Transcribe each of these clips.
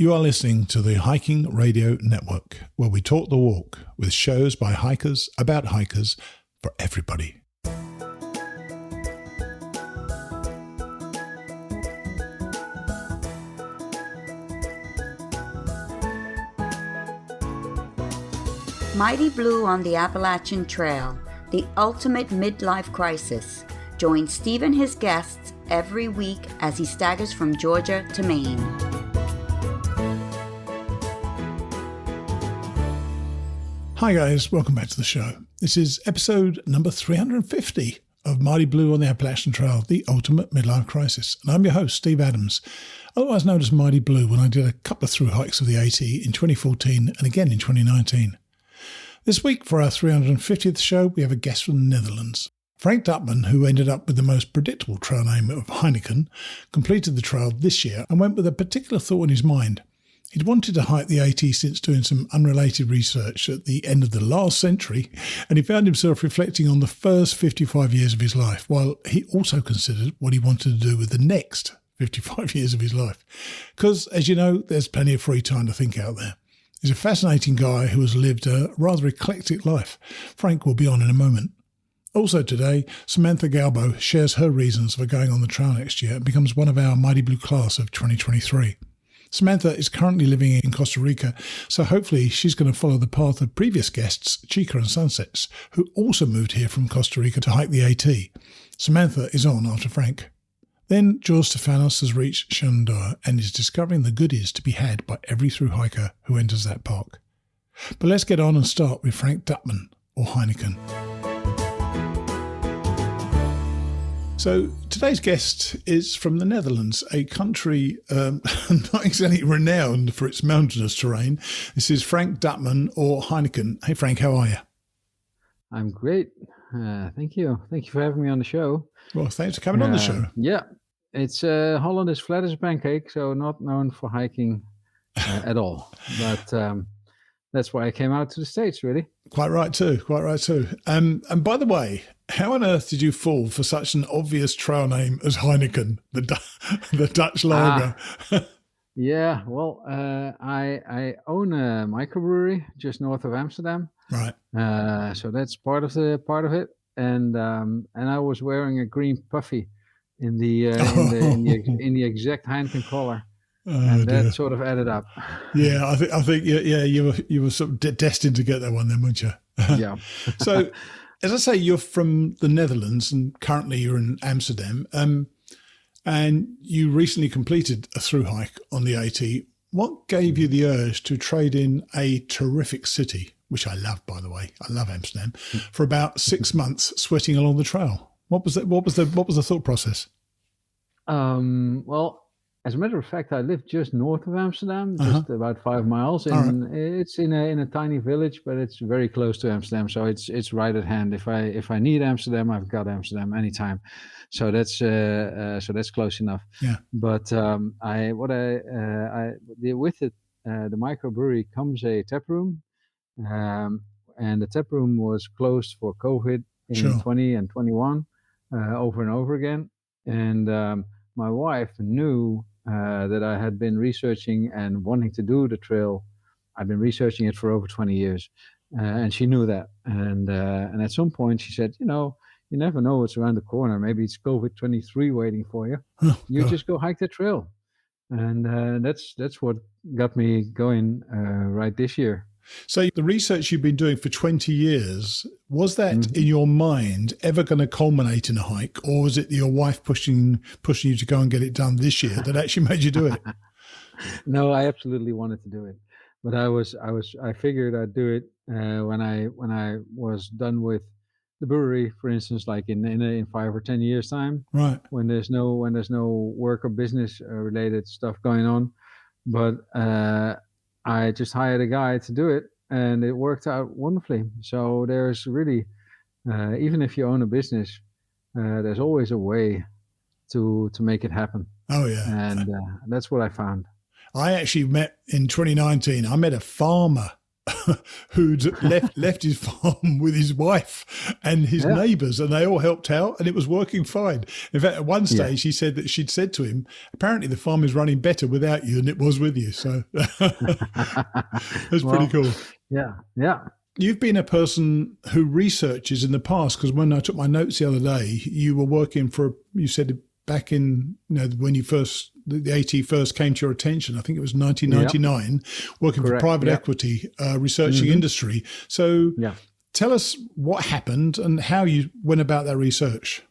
You are listening to the Hiking Radio Network, where we talk the walk with shows by hikers about hikers for everybody. Mighty Blue on the Appalachian Trail, the ultimate midlife crisis. Join Steve and his guests every week as he staggers from Georgia to Maine. Hi guys, welcome back to the show. This is episode number 350 of Mighty Blue on the Appalachian Trail, the ultimate midlife crisis. And I'm your host, Steve Adams, otherwise known as Mighty Blue, when I did a couple of through hikes of the AT in 2014 and again in 2019. This week for our 350th show, we have a guest from the Netherlands. Frank Dutman, who ended up with the most predictable trail name of Heineken, completed the trail this year and went with a particular thought in his mind. He'd wanted to hike the AT since doing some unrelated research at the end of the last century, and he found himself reflecting on the first 55 years of his life, while he also considered what he wanted to do with the next 55 years of his life. Because, as you know, there's plenty of free time to think out there. He's a fascinating guy who has lived a rather eclectic life. Frank will be on in a moment. Also today, Samantha Galbo shares her reasons for going on the trail next year and becomes one of our Mighty Blue class of 2023. Samantha is currently living in Costa Rica, so hopefully she's going to follow the path of previous guests, Chica and Sunsets, who also moved here from Costa Rica to hike the AT. Samantha is on after Frank. Then George Stefanos has reached Shenandoah and is discovering the goodies to be had by every thru hiker who enters that park. But let's get on and start with Frank Dutman, or Heineken. So today's guest is from the Netherlands, a country not exactly renowned for its mountainous terrain. This is Frank Dutman, or Heineken. Hey Frank, how are you? I'm great. Thank you. Thank you for having me on the show. Well, thanks for coming on the show. Yeah, it's Holland is flat as a pancake, so not known for hiking at all. But that's why I came out to the States, really. Quite right too. And by the way, how on earth did you fall for such an obvious trail name as Heineken, the Dutch lager? Yeah, well, I own a microbrewery just north of Amsterdam. Right. So that's part of it. And I was wearing a green puffy in the exact Heineken collar, and that sort of added up. Yeah, I think you were sort of destined to get that one then, weren't you? Yeah. So, as I say, you're from the Netherlands and currently you're in Amsterdam, and you recently completed a thru hike on the AT. What gave you the urge to trade in a terrific city, which I love, by the way, I love Amsterdam, for about 6 months sweating along the trail? What was the thought process? Well, as a matter of fact, I live just north of Amsterdam, just about 5 miles, and it's in a tiny village, but it's very close to Amsterdam, so it's right at hand. If I need Amsterdam, I've got Amsterdam anytime, so that's close enough. Yeah. But with it, the microbrewery comes a tap room, and the tap room was closed for COVID in 20 and 21 over and over again, and my wife knew that I had been researching and wanting to do the trail. I've been researching it for over 20 years, and she knew that. And at some point she said, you never know what's around the corner. Maybe it's COVID-23 waiting for you. You just go hike the trail. And that's what got me going right this year. So the research you've been doing for 20 years, was that in your mind ever going to culminate in a hike, or was it your wife pushing you to go and get it done this year that actually made you do it? No, I absolutely wanted to do it, but I figured I'd do it when I was done with the brewery, for instance, like in 5 or 10 years time, right? When there's no work or business related stuff going on, but I just hired a guy to do it, and it worked out wonderfully. So there's really, even if you own a business, there's always a way to make it happen. Oh yeah, and that's what I found. I actually met in 2019. I met a farmer who'd left his farm with his wife and his neighbours, and they all helped out, and it was working fine. In fact, at one stage, he said that she'd said to him, "Apparently, the farm is running better without you than it was with you." So that's pretty cool. Yeah. You've been a person who researches in the past, because when I took my notes the other day, you were working for, you said back in, when you first, the AT first came to your attention, I think it was 1999, working for private equity, researching industry. So tell us what happened and how you went about that research.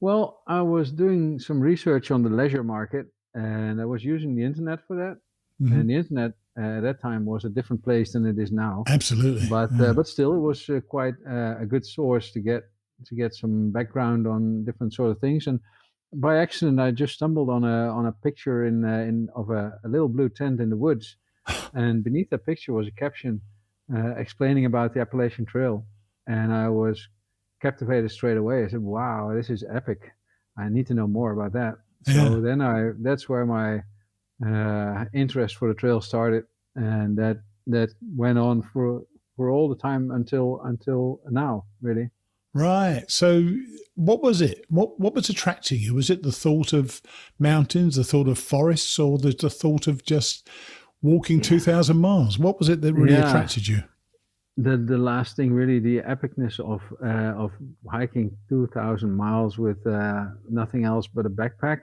Well, I was doing some research on the leisure market, and I was using the internet for that. And the internet at that time was a different place than it is now. Absolutely. But still, it was quite a good source to get some background on different sort of things. And by accident, I just stumbled on a picture of a little blue tent in the woods, and beneath that picture was a caption explaining about the Appalachian Trail, and I was captivated straight away. I said, "Wow, this is epic! I need to know more about that." So then that's where my interest for the trail started, and that went on for all the time until now, really. Right. So what was it? What was attracting you? Was it the thought of mountains, the thought of forests, or the thought of just walking 2,000 miles? What was it that really attracted you? The last thing, really, the epicness of hiking 2,000 miles with nothing else but a backpack.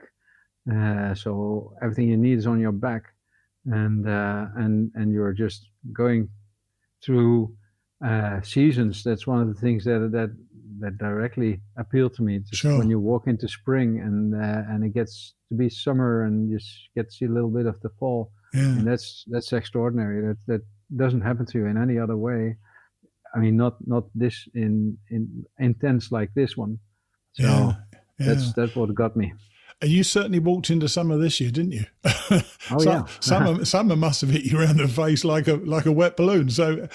So everything you need is on your back, and you're just going through seasons. That's one of the things that directly appealed to me. Just when you walk into spring and it gets to be summer and you get to see a little bit of the fall, and that's extraordinary. That doesn't happen to you in any other way. I mean, not this in intense like this one. So that's what got me. And you certainly walked into summer this year, didn't you? Summer must have hit you around the face like a wet balloon. So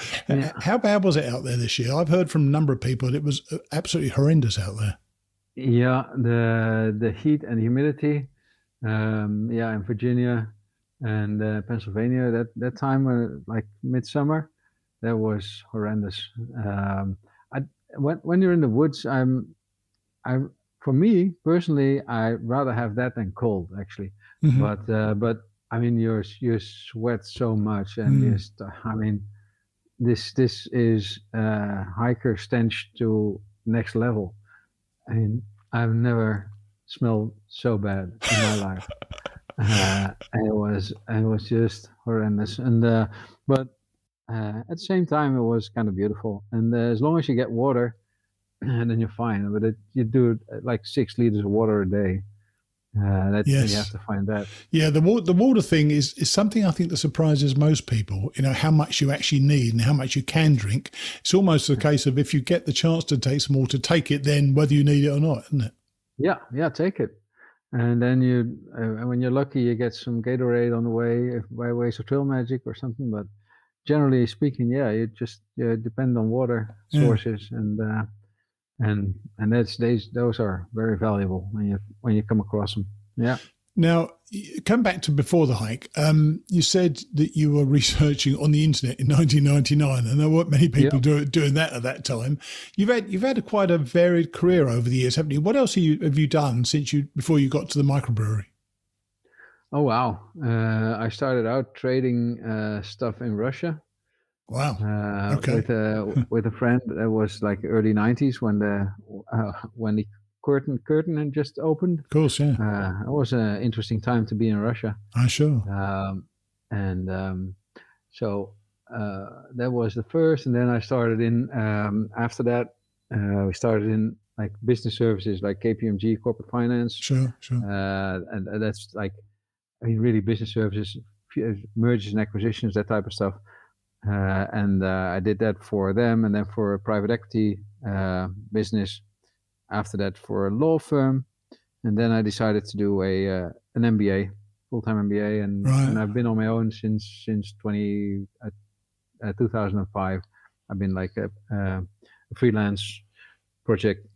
how bad was it out there this year? I've heard from a number of people that it was absolutely horrendous out there. Yeah, the heat and humidity, in Virginia and Pennsylvania, that time, like midsummer, that was horrendous. When you're in the woods, for me personally, I rather have that than cold, actually. But I mean, you sweat so much, and this is hiker stench to next level. I mean, I've never smelled so bad in my life. It was just horrendous. And but at the same time, it was kind of beautiful. And as long as you get water, and then you're fine. But you do like 6 liters of water a day. You have to find that. Yeah, the water thing is something I think that surprises most people. How much you actually need and how much you can drink. It's almost a case of if you get the chance to take some water, take it then, whether you need it or not, isn't it? Yeah, take it. And then when you're lucky, you get some Gatorade on the way, by ways of Trail Magic or something. But generally speaking, you just depend on water sources and those are very valuable when you come across them. Yeah. Now, come back to before the hike. You said that you were researching on the internet in 1999, and there weren't many people doing that at that time. You've had quite a varied career over the years, haven't you? What else have you done before you got to the microbrewery? Oh wow! I started out trading stuff in Russia. Wow. Okay. With a friend. That was like early 90s when the curtain had just opened. Of course, yeah. It was an interesting time to be in Russia. Sure. So that was the first, and then I started in. After that, we started in like business services, like KPMG, corporate finance. Sure. And that's like, really business services, mergers and acquisitions, that type of stuff. And I did that for them, and then for a private equity business. After that, for a law firm, and then I decided to do an MBA, full-time MBA, and I've been on my own since 2005. I've been like a freelance project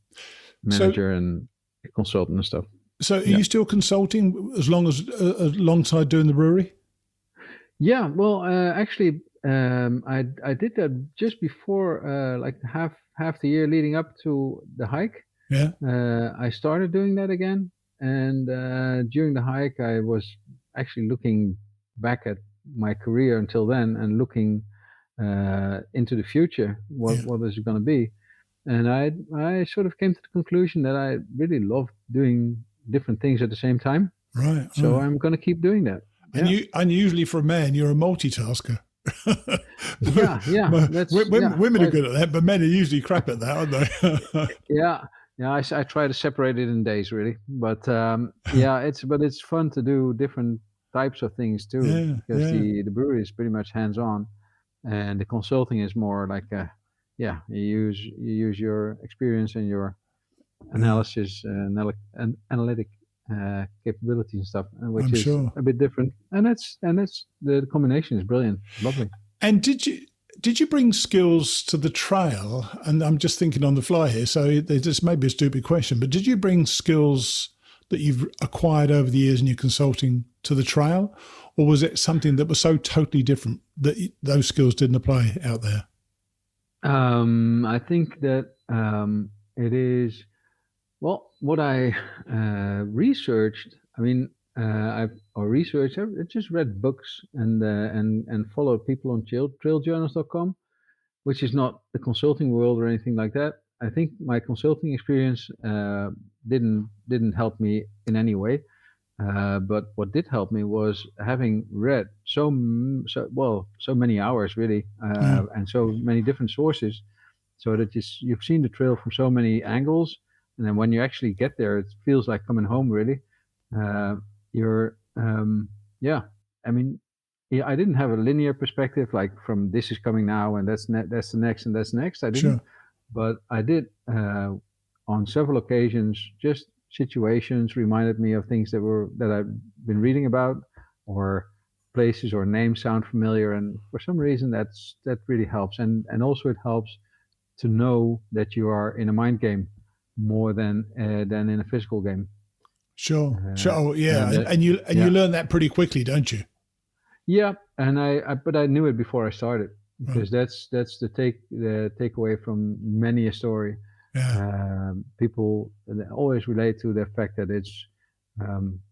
manager and consultant and stuff. So, are you still consulting alongside doing the brewery? Yeah, well, actually. I did that just before, like half the year leading up to the hike. Yeah. I started doing that again, and during the hike, I was actually looking back at my career until then and looking into the future. What is it going to be? And I sort of came to the conclusion that I really love doing different things at the same time. Right. So I'm going to keep doing that. And usually for a man, you're a multitasker. Yeah. Women are good at that, but men are usually crap at that, aren't they? Yeah. I try to separate it in days, really. But it's fun to do different types of things too, because the brewery is pretty much hands-on, and the consulting is more like you use your experience and your analysis and analytic capabilities and stuff, which is a bit different. And that's the combination is brilliant, lovely. And did you bring skills to the trail? And I'm just thinking on the fly here, so this may be a stupid question, but did you bring skills that you've acquired over the years in your consulting to the trail, or was it something that was so totally different that those skills didn't apply out there? I think that it is, well, what I researched. I mean, I just read books and followed people on trailjournals.com, which is not the consulting world or anything like that. I think my consulting experience didn't help me in any way. But what did help me was having read so many hours really, and so many different sources, so that you've seen the trail from so many angles, and then when you actually get there, it feels like coming home really. I didn't have a linear perspective, like from this is coming now and that's the next and that's next. I didn't, but I did on several occasions. Just situations reminded me of things that I've been reading about, or places or names sound familiar, and for some reason that really helps. And also it helps to know that you are in a mind game more than in a physical game. Sure. And you learn that pretty quickly, don't you? Yeah, and but I knew it before I started, because that's the takeaway from many a story. People always relate to the fact that it's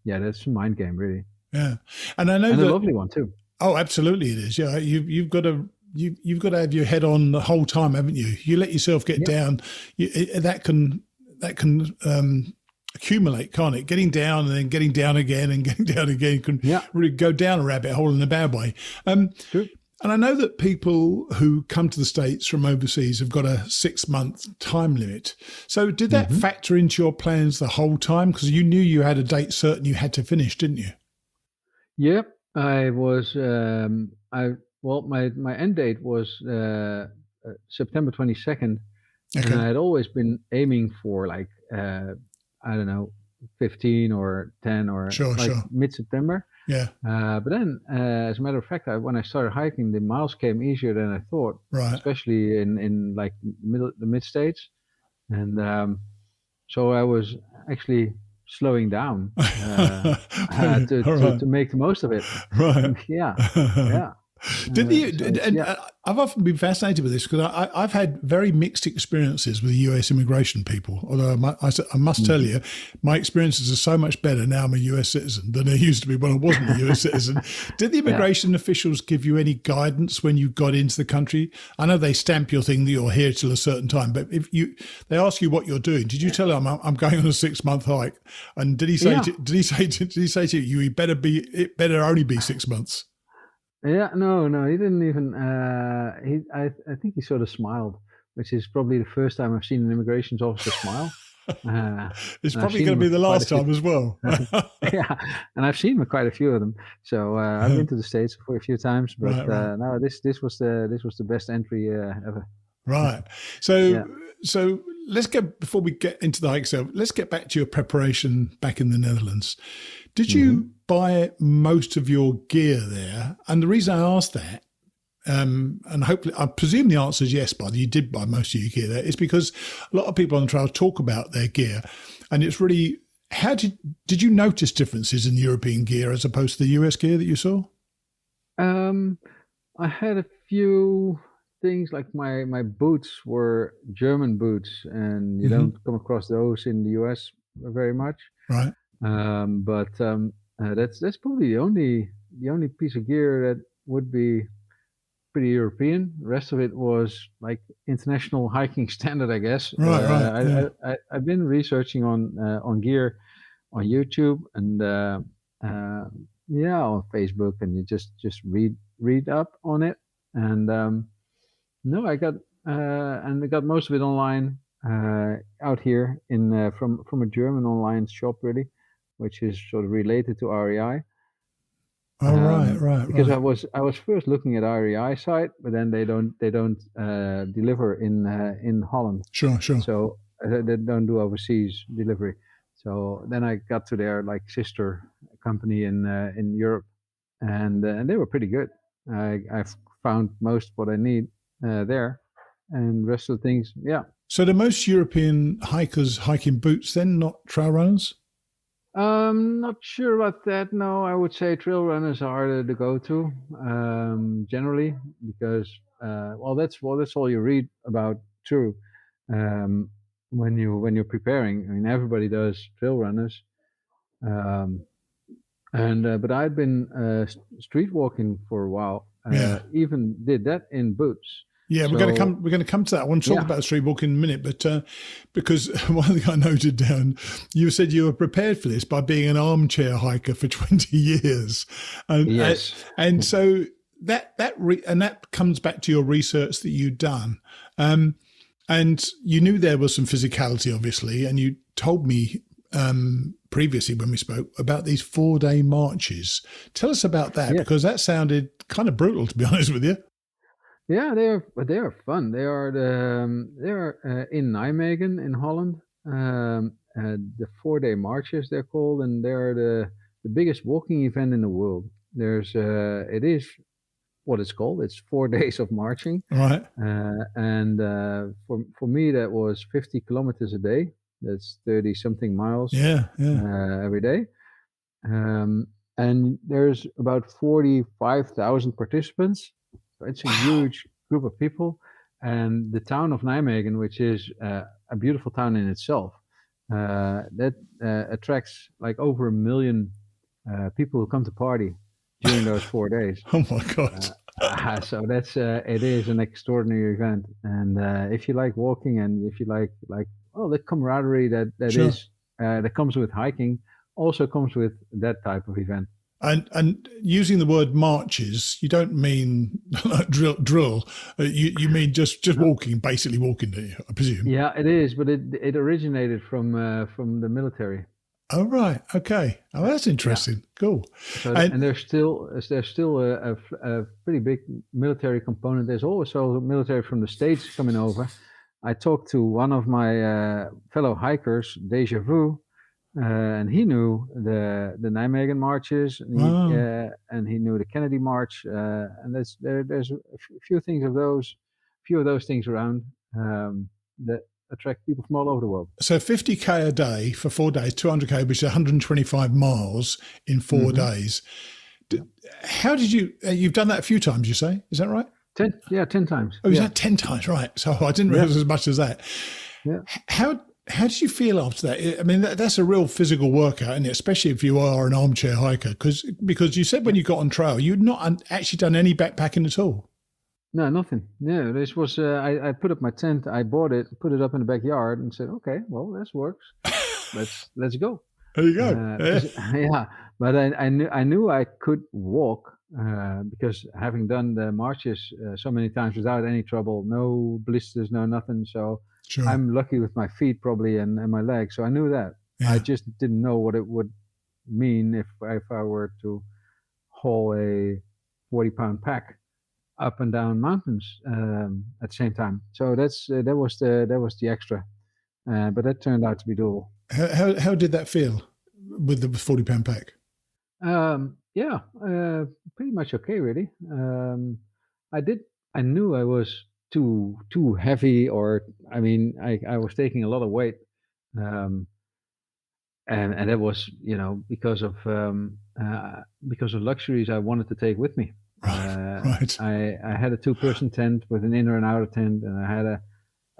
that's a mind game really. Yeah, and I know a lovely one too. Oh, absolutely, it is. Yeah, you've got to have your head on the whole time, haven't you? You let yourself get down. That can accumulate, can't it? Getting down and then getting down again and getting down again can really go down a rabbit hole in a bad way. True. And I know that people who come to the States from overseas have got a 6-month time limit. So did that factor into your plans the whole time? Because you knew you had a date certain you had to finish, didn't you? Yep. I was, my end date was September 22nd. Okay. And I had always been aiming for 15 or 10 or mid-September. Yeah. But then, as a matter of fact, when I started hiking, the miles came easier than I thought, especially in like the mid states, and so I was actually slowing down to make the most of it. Right. Yeah. I've often been fascinated with this, because I've had very mixed experiences with US immigration people. Although I must tell you, my experiences are so much better now I'm a US citizen than they used to be when I wasn't a US citizen. Did the immigration officials give you any guidance when you got into the country? I know they stamp your thing that you're here till a certain time, but if they ask you what you're doing, did you tell them I'm going on a 6-month hike? And did he say to you, it better only be 6 months? Yeah, no, he didn't even. I think he sort of smiled, which is probably the first time I've seen an immigration officer smile. It's probably going to be the last time as well. Yeah, and I've seen quite a few of them. So I've been to the States for a few times, but no, this was the best entry ever. Right. So let's before we get into the hike itself, let's get back to your preparation back in the Netherlands. Did you buy most of your gear there? And the reason I asked that, and hopefully, I presume the answer is yes, but you did buy most of your gear there, is because a lot of people on the trail talk about their gear. And it's really, did you notice differences in European gear as opposed to the US gear that you saw? I had a few things like my boots were German boots, and you Hmm. don't come across those in the US very much. Right. But that's probably the only piece of gear that would be pretty European. The rest of it was like international hiking standard, I guess. Right. Right. Yeah. I've been researching on gear on YouTube and uh, yeah, on Facebook, and you just read up on it. And no, I got most of it online out here in from a German online shop, really, which is sort of related to REI. Oh, right. Right. Because Right. I was first looking at REI site, but then they don't deliver in Holland, Sure. Sure. so they don't do overseas delivery. So then I got to their like sister company in Europe, and they were pretty good. I've found most what I need there, and rest of the things, yeah. So the most European hikers hiking boots, then, not trail runners? Not sure about that. No, I would say trail runners are the go-to generally because that's all you read about. True, um, when you're preparing, I mean, everybody does trail runners, um, and but I'd been street walking for a while. Yeah. Even did that in boots. Yeah, we're going to So come. We're going to come to that. I want to talk yeah, about street walking in a minute, but because one thing I noted down, you said you were prepared for this by being an armchair hiker for 20 years, and yes, and so that comes back to your research that you'd done, and you knew there was some physicality, obviously, and you told me previously when we spoke about these 4-day marches. Tell us about that yes. because that sounded kind of brutal, to be honest with you. Yeah, they are fun. They are in Nijmegen in Holland. The 4-day marches they're called, and they're the biggest walking event in the world. It is what it's called. It's 4 days of marching, Right. and for me that was 50 kilometers a day. That's 30 something miles Yeah. Yeah. every day. And there's about 45,000 participants. So it's a Wow. huge group of people. And the town of Nijmegen, which is a beautiful town in itself, that attracts like over 1 million people who come to party during those 4 days. Oh my God. So it is an extraordinary event. And if you like walking, and if you like the camaraderie Sure. that comes with hiking, also comes with that type of event. And using the word marches, you don't mean like drill. You mean just walking, basically walking, do you? I presume. Yeah, it is, but it originated from the military. Oh right, okay. Oh, that's Yeah. interesting. Cool. So And and there's still a pretty big military component. There's also military from the States coming over. I talked to one of my fellow hikers, Deja Vu, and he knew the Nijmegen marches, wow. and he knew the Kennedy March, and there's few of those things around that attract people from all over the world. So 50K a day for 4 days, 200K, which is 125 miles in four Hmm. days. How did you? You've done that a few times, you say? Is that right? 10 times. Oh, is Yeah, that 10 times? Right. So I didn't yeah, realize as much as that. yeah. How did you feel after that? I mean, that's a real physical workout, and especially if you are an armchair hiker, because you said when you got on trail, you'd not actually done any backpacking at all. No, nothing. No, this was I put up my tent. I bought it, put it up in the backyard, and said, "Okay, well, this works. Let's go." There you go. Yeah. Because yeah, but I knew I could walk because having done the marches so many times without any trouble, no blisters, no nothing. So Sure. I'm lucky with my feet probably and my legs. So I knew that. I Yeah. just didn't know what it would mean if I were to haul a 40-pound pack up and down mountains at the same time. So that was the extra, but that turned out to be doable. How did that feel with the 40 pound pack? Yeah, pretty much okay, really. I did. I knew I was too heavy, or I mean, I was taking a lot of weight, um, and that was because of luxuries I wanted to take with me. Right. I had a 2-person tent with an inner and outer tent, and I had a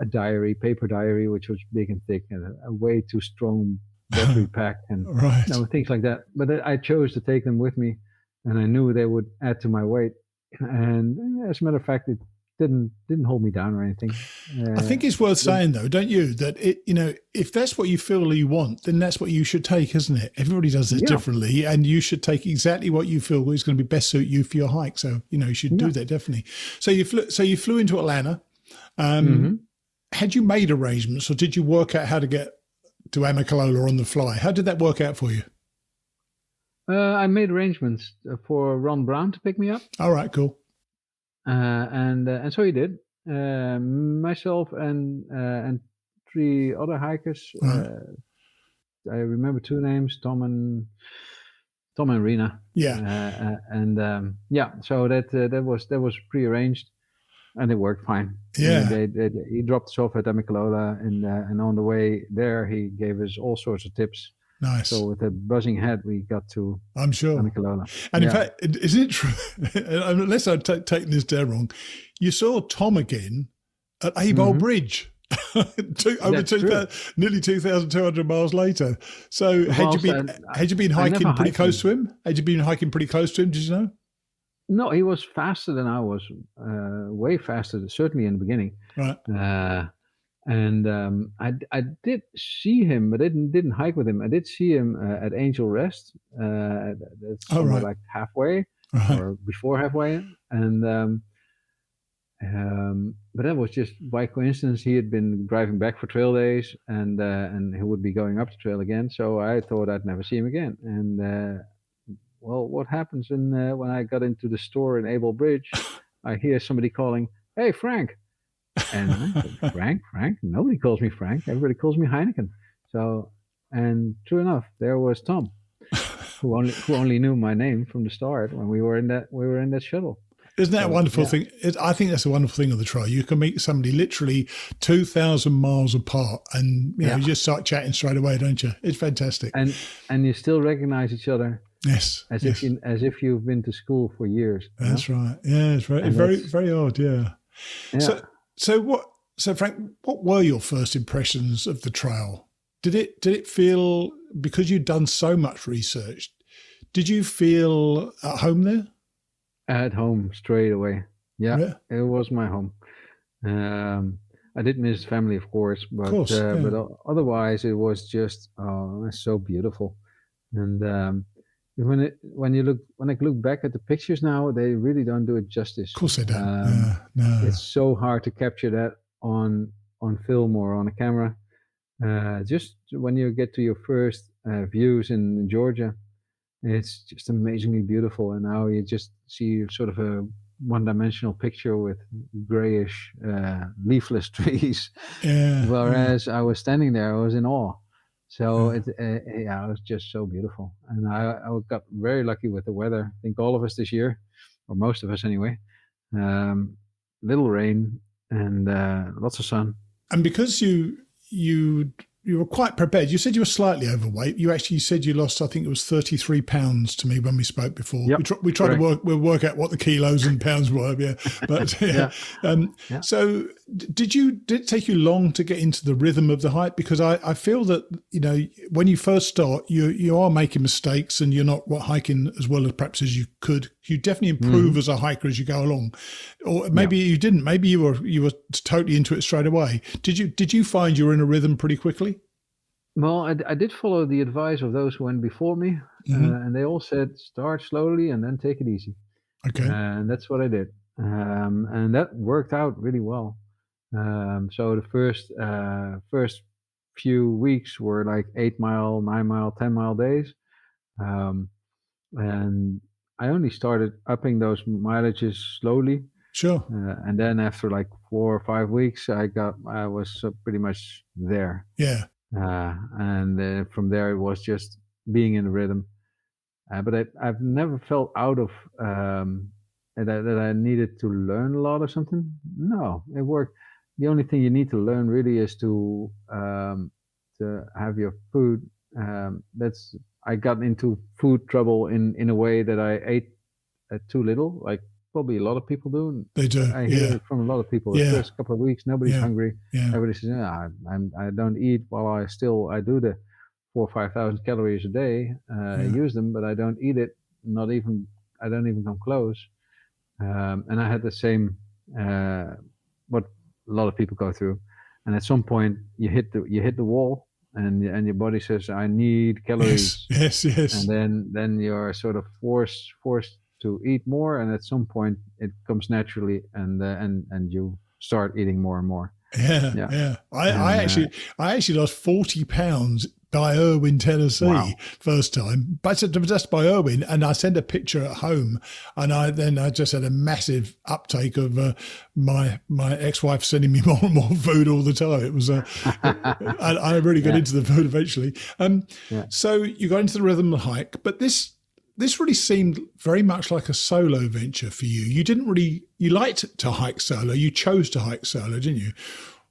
diary, paper diary, which was big and thick, and a way too strong battery pack, and Right. things like that. But I chose to take them with me, and I knew they would add to my weight. And as a matter of fact, it didn't hold me down or anything. I think it's worth saying, though, don't you, that if that's what you feel you want, then that's what you should take, isn't it? Everybody does this differently, and you should take exactly what you feel is going to be best suit you for your hike. So you should do that, definitely. So you flew into Atlanta. Had you made arrangements, or did you work out how to get to Amicalola on the fly? How did that work out for you? I made arrangements for Ron Brown to pick me up. All right, cool. And so he did. Myself and 3 other hikers. I remember 2 names: Tom and Rena. Yeah. So that was prearranged, and it worked fine. Yeah. He dropped us off at Amicalola, and on the way there, he gave us all sorts of tips. Nice. So with a buzzing head, we got to, I'm sure, Amicalola. And in fact, isn't it true? Unless I've taken this down wrong, you saw Tom again at Payable Bridge, nearly 2,200 miles later. So had you been hiking pretty close to him? Had you been hiking pretty close to him? Did you know? No, he was faster than I was, way faster, certainly in the beginning. Right. I did see him, but I didn't hike with him. I did see him at Angel Rest. That's somewhere like halfway or before halfway. And but that was just by coincidence. He had been driving back for trail days, and he would be going up the trail again. So I thought I'd never see him again. And well, what happens when I got into the store in Payable Bridge, I hear somebody calling, "Hey, Frank." And I said, Frank? Nobody calls me Frank. Everybody calls me Heineken. So, and true enough, there was Tom, who only knew my name from the start when we were in that shuttle. Isn't that a wonderful thing? I think that's a wonderful thing of the trail. You can meet somebody literally 2,000 miles apart, and you just start chatting straight away, don't you? It's fantastic. And you still recognize each other. Yes. As if you've been to school for years. That's right. Yeah, it's very odd. Yeah. So Frank, what were your first impressions of the trail? Did it feel, because you'd done so much research, did you feel at home there? At home straight away. Yeah. It was my home. I did miss family, of course, but otherwise it was just it's so beautiful. And when I look back at the pictures now, they really don't do it justice. Of course they don't. No. It's so hard to capture that on film or on a camera. Just when you get to your first views in Georgia, it's just amazingly beautiful. And now you just see sort of a one-dimensional picture with grayish, leafless trees. Yeah. Whereas I was standing there, I was in awe. So it was just so beautiful, and I got very lucky with the weather. I think all of us this year, or most of us anyway. Little rain and lots of sun. And because you were quite prepared. You said you were slightly overweight. You actually said you lost, I think it was 33 pounds to me when we spoke before. Yep, we tried to work out what the kilos and pounds were. Yeah, but So did it take you long to get into the rhythm of the hike? Because I feel that when you first start, you are making mistakes and you're not hiking as well as perhaps as you could. You definitely improve as a hiker as you go along, or maybe you didn't. Maybe you were totally into it straight away. Did you find you were in a rhythm pretty quickly? Well, I did follow the advice of those who went before me, and they all said start slowly and then take it easy. Okay, and that's what I did, and that worked out really well. So the first few weeks were like 8 mile, 9 mile, 10 mile days, and I only started upping those mileages slowly. Sure. And then after like 4 or 5 weeks, I was pretty much there. Yeah. And from there it was just being in the rhythm. But I've never felt out of that I needed to learn a lot or something. No, it worked. The only thing you need to learn really is to have your food. I got into food trouble in a way that I ate too little, like probably a lot of people do. They do. I hear it from a lot of people. The first couple of weeks, nobody's hungry. Everybody says, I don't eat while I do the 4,000 or 5,000 calories a day. I use them, but I don't eat it. I don't even come close. And I had the same, what a lot of people go through. And at some point you hit the wall, and your body says, I need calories. Yes. And then you're sort of forced to eat more, and at some point it comes naturally, and you start eating more and more. Yeah. I actually lost 40 pounds by Irwin, Tennessee, first time. But just by Irwin, and I sent a picture at home, and I just had a massive uptake of my ex-wife sending me more and more food all the time. It was I really got into the food eventually. So you got into the rhythm of the hike, but this really seemed very much like a solo venture for you. You liked to hike solo. You chose to hike solo, didn't you?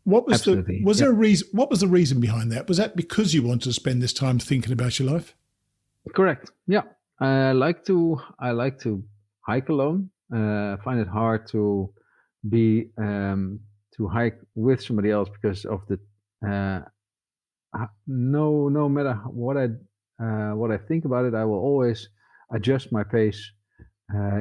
What was there a reason? What was the reason behind that? Was that because you wanted to spend this time thinking about your life? Correct. Yeah, I like to hike alone. I find it hard to hike with somebody else because of the no matter what I think about it, I will always adjust my pace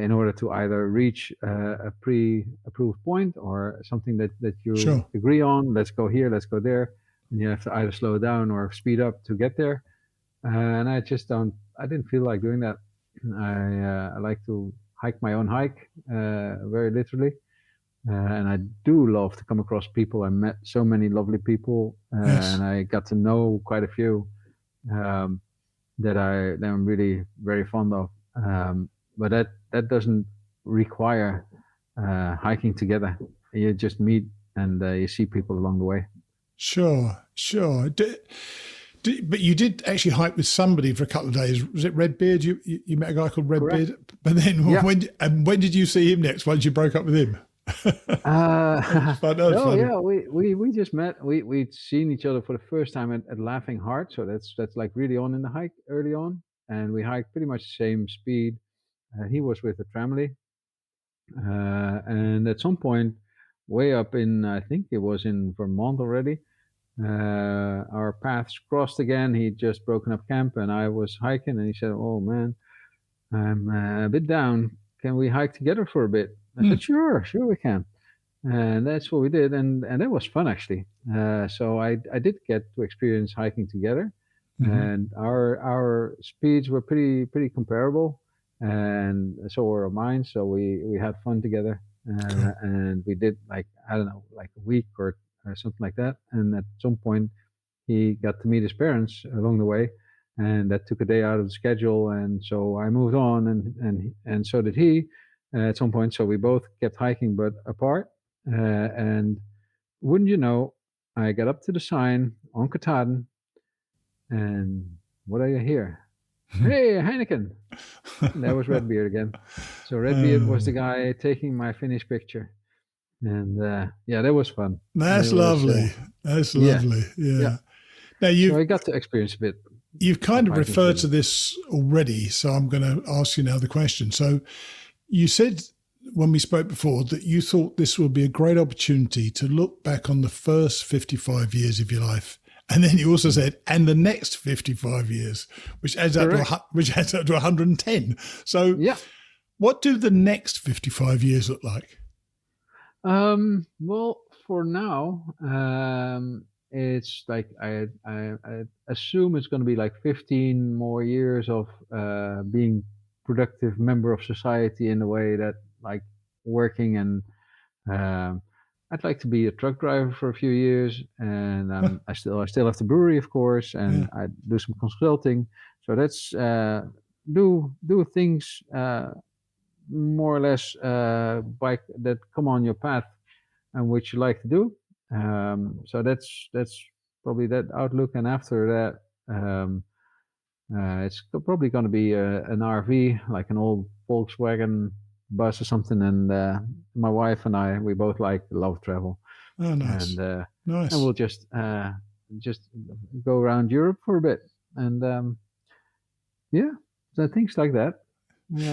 in order to either reach a pre-approved point or something that you agree on. Let's go here, let's go there. And you have to either slow down or speed up to get there. And I didn't feel like doing that. I like to hike my own hike, very literally. And I do love to come across people. I met so many lovely people, and I got to know quite a few that I'm really very fond of. But that doesn't require hiking together. You just meet and you see people along the way. Sure. But you did actually hike with somebody for a couple of days. Was it Redbeard? You met a guy called Redbeard. Correct. But then when did you see him next? Once you broke up with him? We just met. We'd seen each other for the first time at Laughing Heart. So that's like really on in the hike early on, and we hiked pretty much the same speed. He was with a family, and at some point, way up in, I think it was in Vermont already, our paths crossed again. He'd just broken up camp, and I was hiking, and he said, "Oh man, I'm a bit down. Can we hike together for a bit?" I said, "Sure we can," and that's what we did, and that was fun actually. So I did get to experience hiking together, and our speeds were pretty comparable. And so were our minds. So we had fun together, and we did like a week or something like that. And at some point, he got to meet his parents along the way, and that took a day out of the schedule. And so I moved on, and so did he at some point. So we both kept hiking, but apart. And wouldn't you know, I got up to the sign on Katahdin, and what do you hear? Hey, Heineken. That was Redbeard again. So Redbeard was the guy taking my finished picture. And that was fun. That's lovely. That's lovely. Yeah. Now so I got to experience a bit. You've kind of referred to this already, so I'm going to ask you now the question. So you said when we spoke before that you thought this would be a great opportunity to look back on the first 55 years of your life. And then you also said, and the next 55 years, which adds up to 110. So what do the next 55 years look like? Well, for now, it's like I assume it's going to be like 15 more years of being productive member of society in a way that like working and I'd like to be a truck driver for a few years, and I still have the brewery, of course, and I do some consulting. So that's do things more or less bike that come on your path and which you like to do. So that's probably that outlook, and after that, it's probably going to be an RV, like an old Volkswagen bus or something, and my wife and I, we both love travel. Oh, nice. And nice. And we'll just go around Europe for a bit, and so things like that.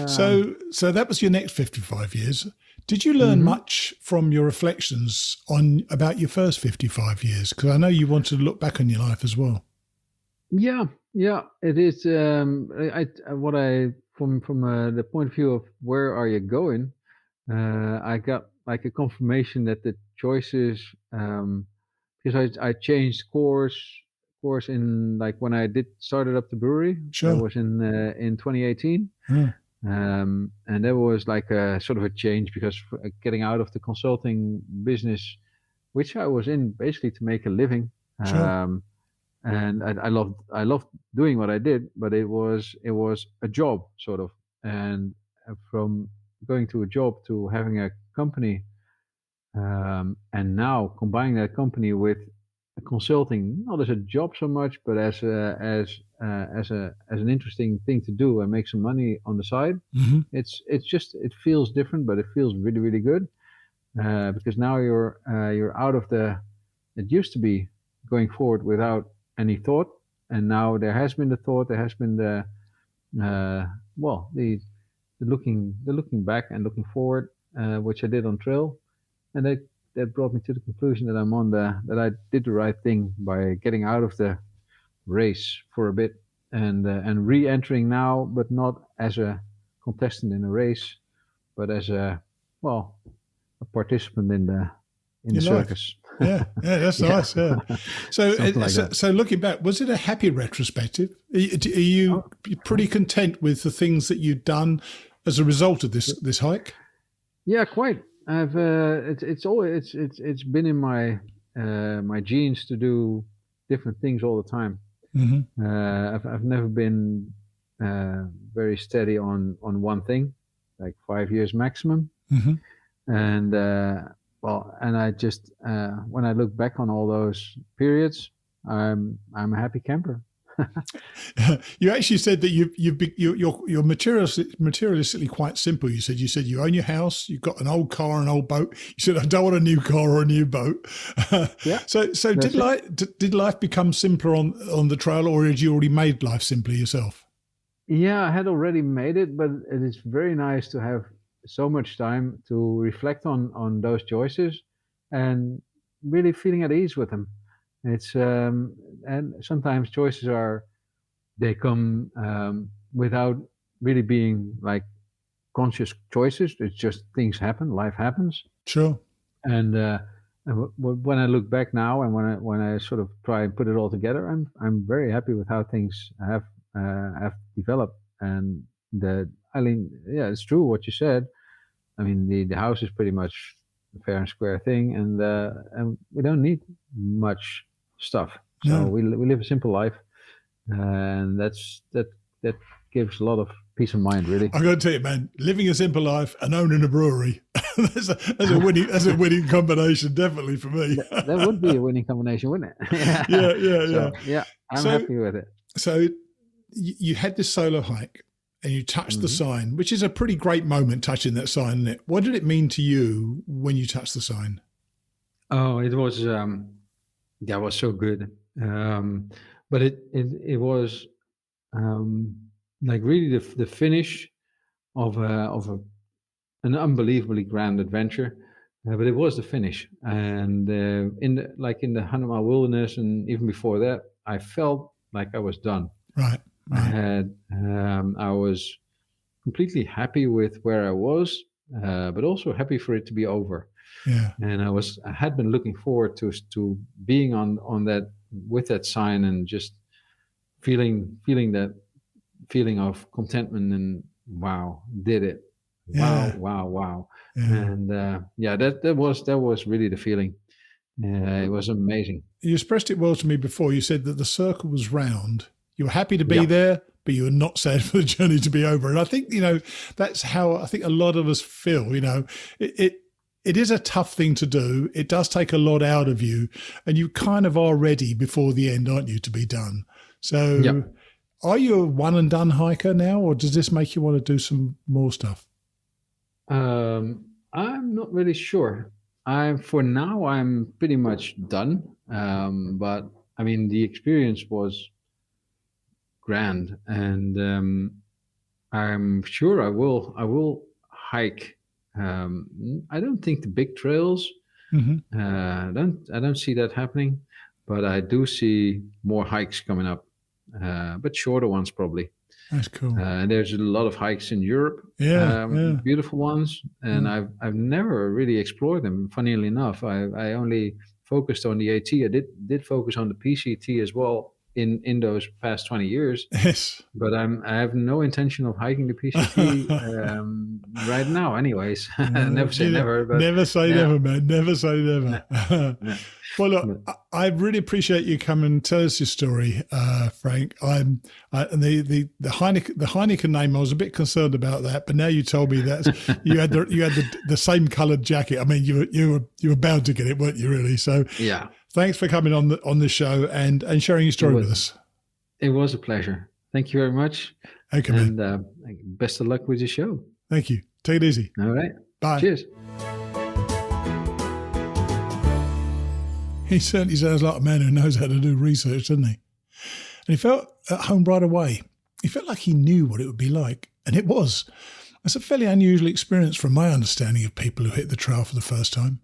So that was your next 55 years. Did you learn much from your reflections on about your first 55 years? Because I know you wanted to look back on your life as well. Yeah, it is. From the point of view of where are you going, I got like a confirmation that the choices, because I changed course in like when I started up the brewery. Sure. That was in 2018. And there was like a sort of a change because getting out of the consulting business, which I was in basically to make a living. Sure. And I loved doing what I did, but it was a job sort of. And from going to a job to having a company, and now combining that company with consulting, not as a job so much, but as an interesting thing to do and make some money on the side. It feels different, but it feels really, really good, because now you're out of it used to be going forward without any thought, and now there has been the thought, there has been the looking back and looking forward, which I did on trail, and that brought me to the conclusion that that I did the right thing by getting out of the race for a bit and re-entering now, but not as a contestant in a race, but as a participant in the circus. Yeah, that's nice. Yeah. So looking back, was it a happy retrospective? Are you pretty content with the things that you've done as a result of this hike? Yeah, quite. I've it's been in my genes to do different things all the time. I've never been very steady on one thing, like 5 years maximum. And and I just when I look back on all those periods, I'm a happy camper. You actually said that you're materialistically quite simple. You said you own your house, you've got an old car, an old boat. You said I don't want a new car or a new boat. Yeah. So did life become simpler on the trail, or had you already made life simpler yourself? Yeah, I had already made it, but it is very nice to have so much time to reflect on those choices and really feeling at ease with them. It's and sometimes choices they come without really being like conscious choices. It's just things happen, life happens. Sure. And when I look back now, and when I sort of try and put it all together, I'm very happy with how things have developed. And it's true what you said. I mean, the house is pretty much a fair and square thing, and we don't need much stuff. So we live a simple life, and that gives a lot of peace of mind, really. I got to tell you, man, living a simple life and owning a brewery, that's a winning combination, definitely for me. That would be a winning combination, wouldn't it? Yeah. I'm happy with it. So you had this solo hike, and you touched the sign, which is a pretty great moment, touching that sign, isn't it? What did it mean to you when you touched the sign? Oh, it was that was so good. But it was like really the finish of an unbelievably grand adventure. But it was the finish, and in the 100-mile wilderness, and even before that, I felt like I was done. Right. I was completely happy with where I was, but also happy for it to be over. Yeah. And I had been looking forward to being on that with that sign, and just feeling that feeling of contentment, and wow, did it. Yeah. Wow. Yeah. And that was really the feeling. It was amazing. You expressed it well to me before. You said that the circle was round. You were happy to be there, but you were not sad for the journey to be over. And I think, that's how I think a lot of us feel. It is a tough thing to do. It does take a lot out of you, and you kind of are ready before the end, aren't you, to be done? So are you a one and done hiker now, or does this make you want to do some more stuff? I'm not really sure. For now, I'm pretty much done. But I mean, the experience was grand, and I'm sure I will. I will hike. I don't think the big trails. Mm-hmm. I don't see that happening, but I do see more hikes coming up, but shorter ones probably. That's cool. And there's a lot of hikes in Europe, Yeah. beautiful ones, and I've never really explored them. Funnily enough, I only focused on the AT. I did focus on the PCT as well in those past 20 years. Yes. But I have no intention of hiking the PCT right now. Anyways, never say never. But never say never, man. Never say never. Well, look, I really appreciate you coming and tell us your story, Frank. The Heineken name, I was a bit concerned about that, but now you told me that you had the same coloured jacket. I mean, you were bound to get it, weren't you? Really? So yeah. Thanks for coming on the show and sharing your story with us. It was a pleasure. Thank you very much. Okay, and best of luck with the show. Thank you. Take it easy. All right. Bye. Cheers. He certainly sounds like a man who knows how to do research, doesn't he? And he felt at home right away. He felt like he knew what it would be like, and it was. It's a fairly unusual experience from my understanding of people who hit the trail for the first time.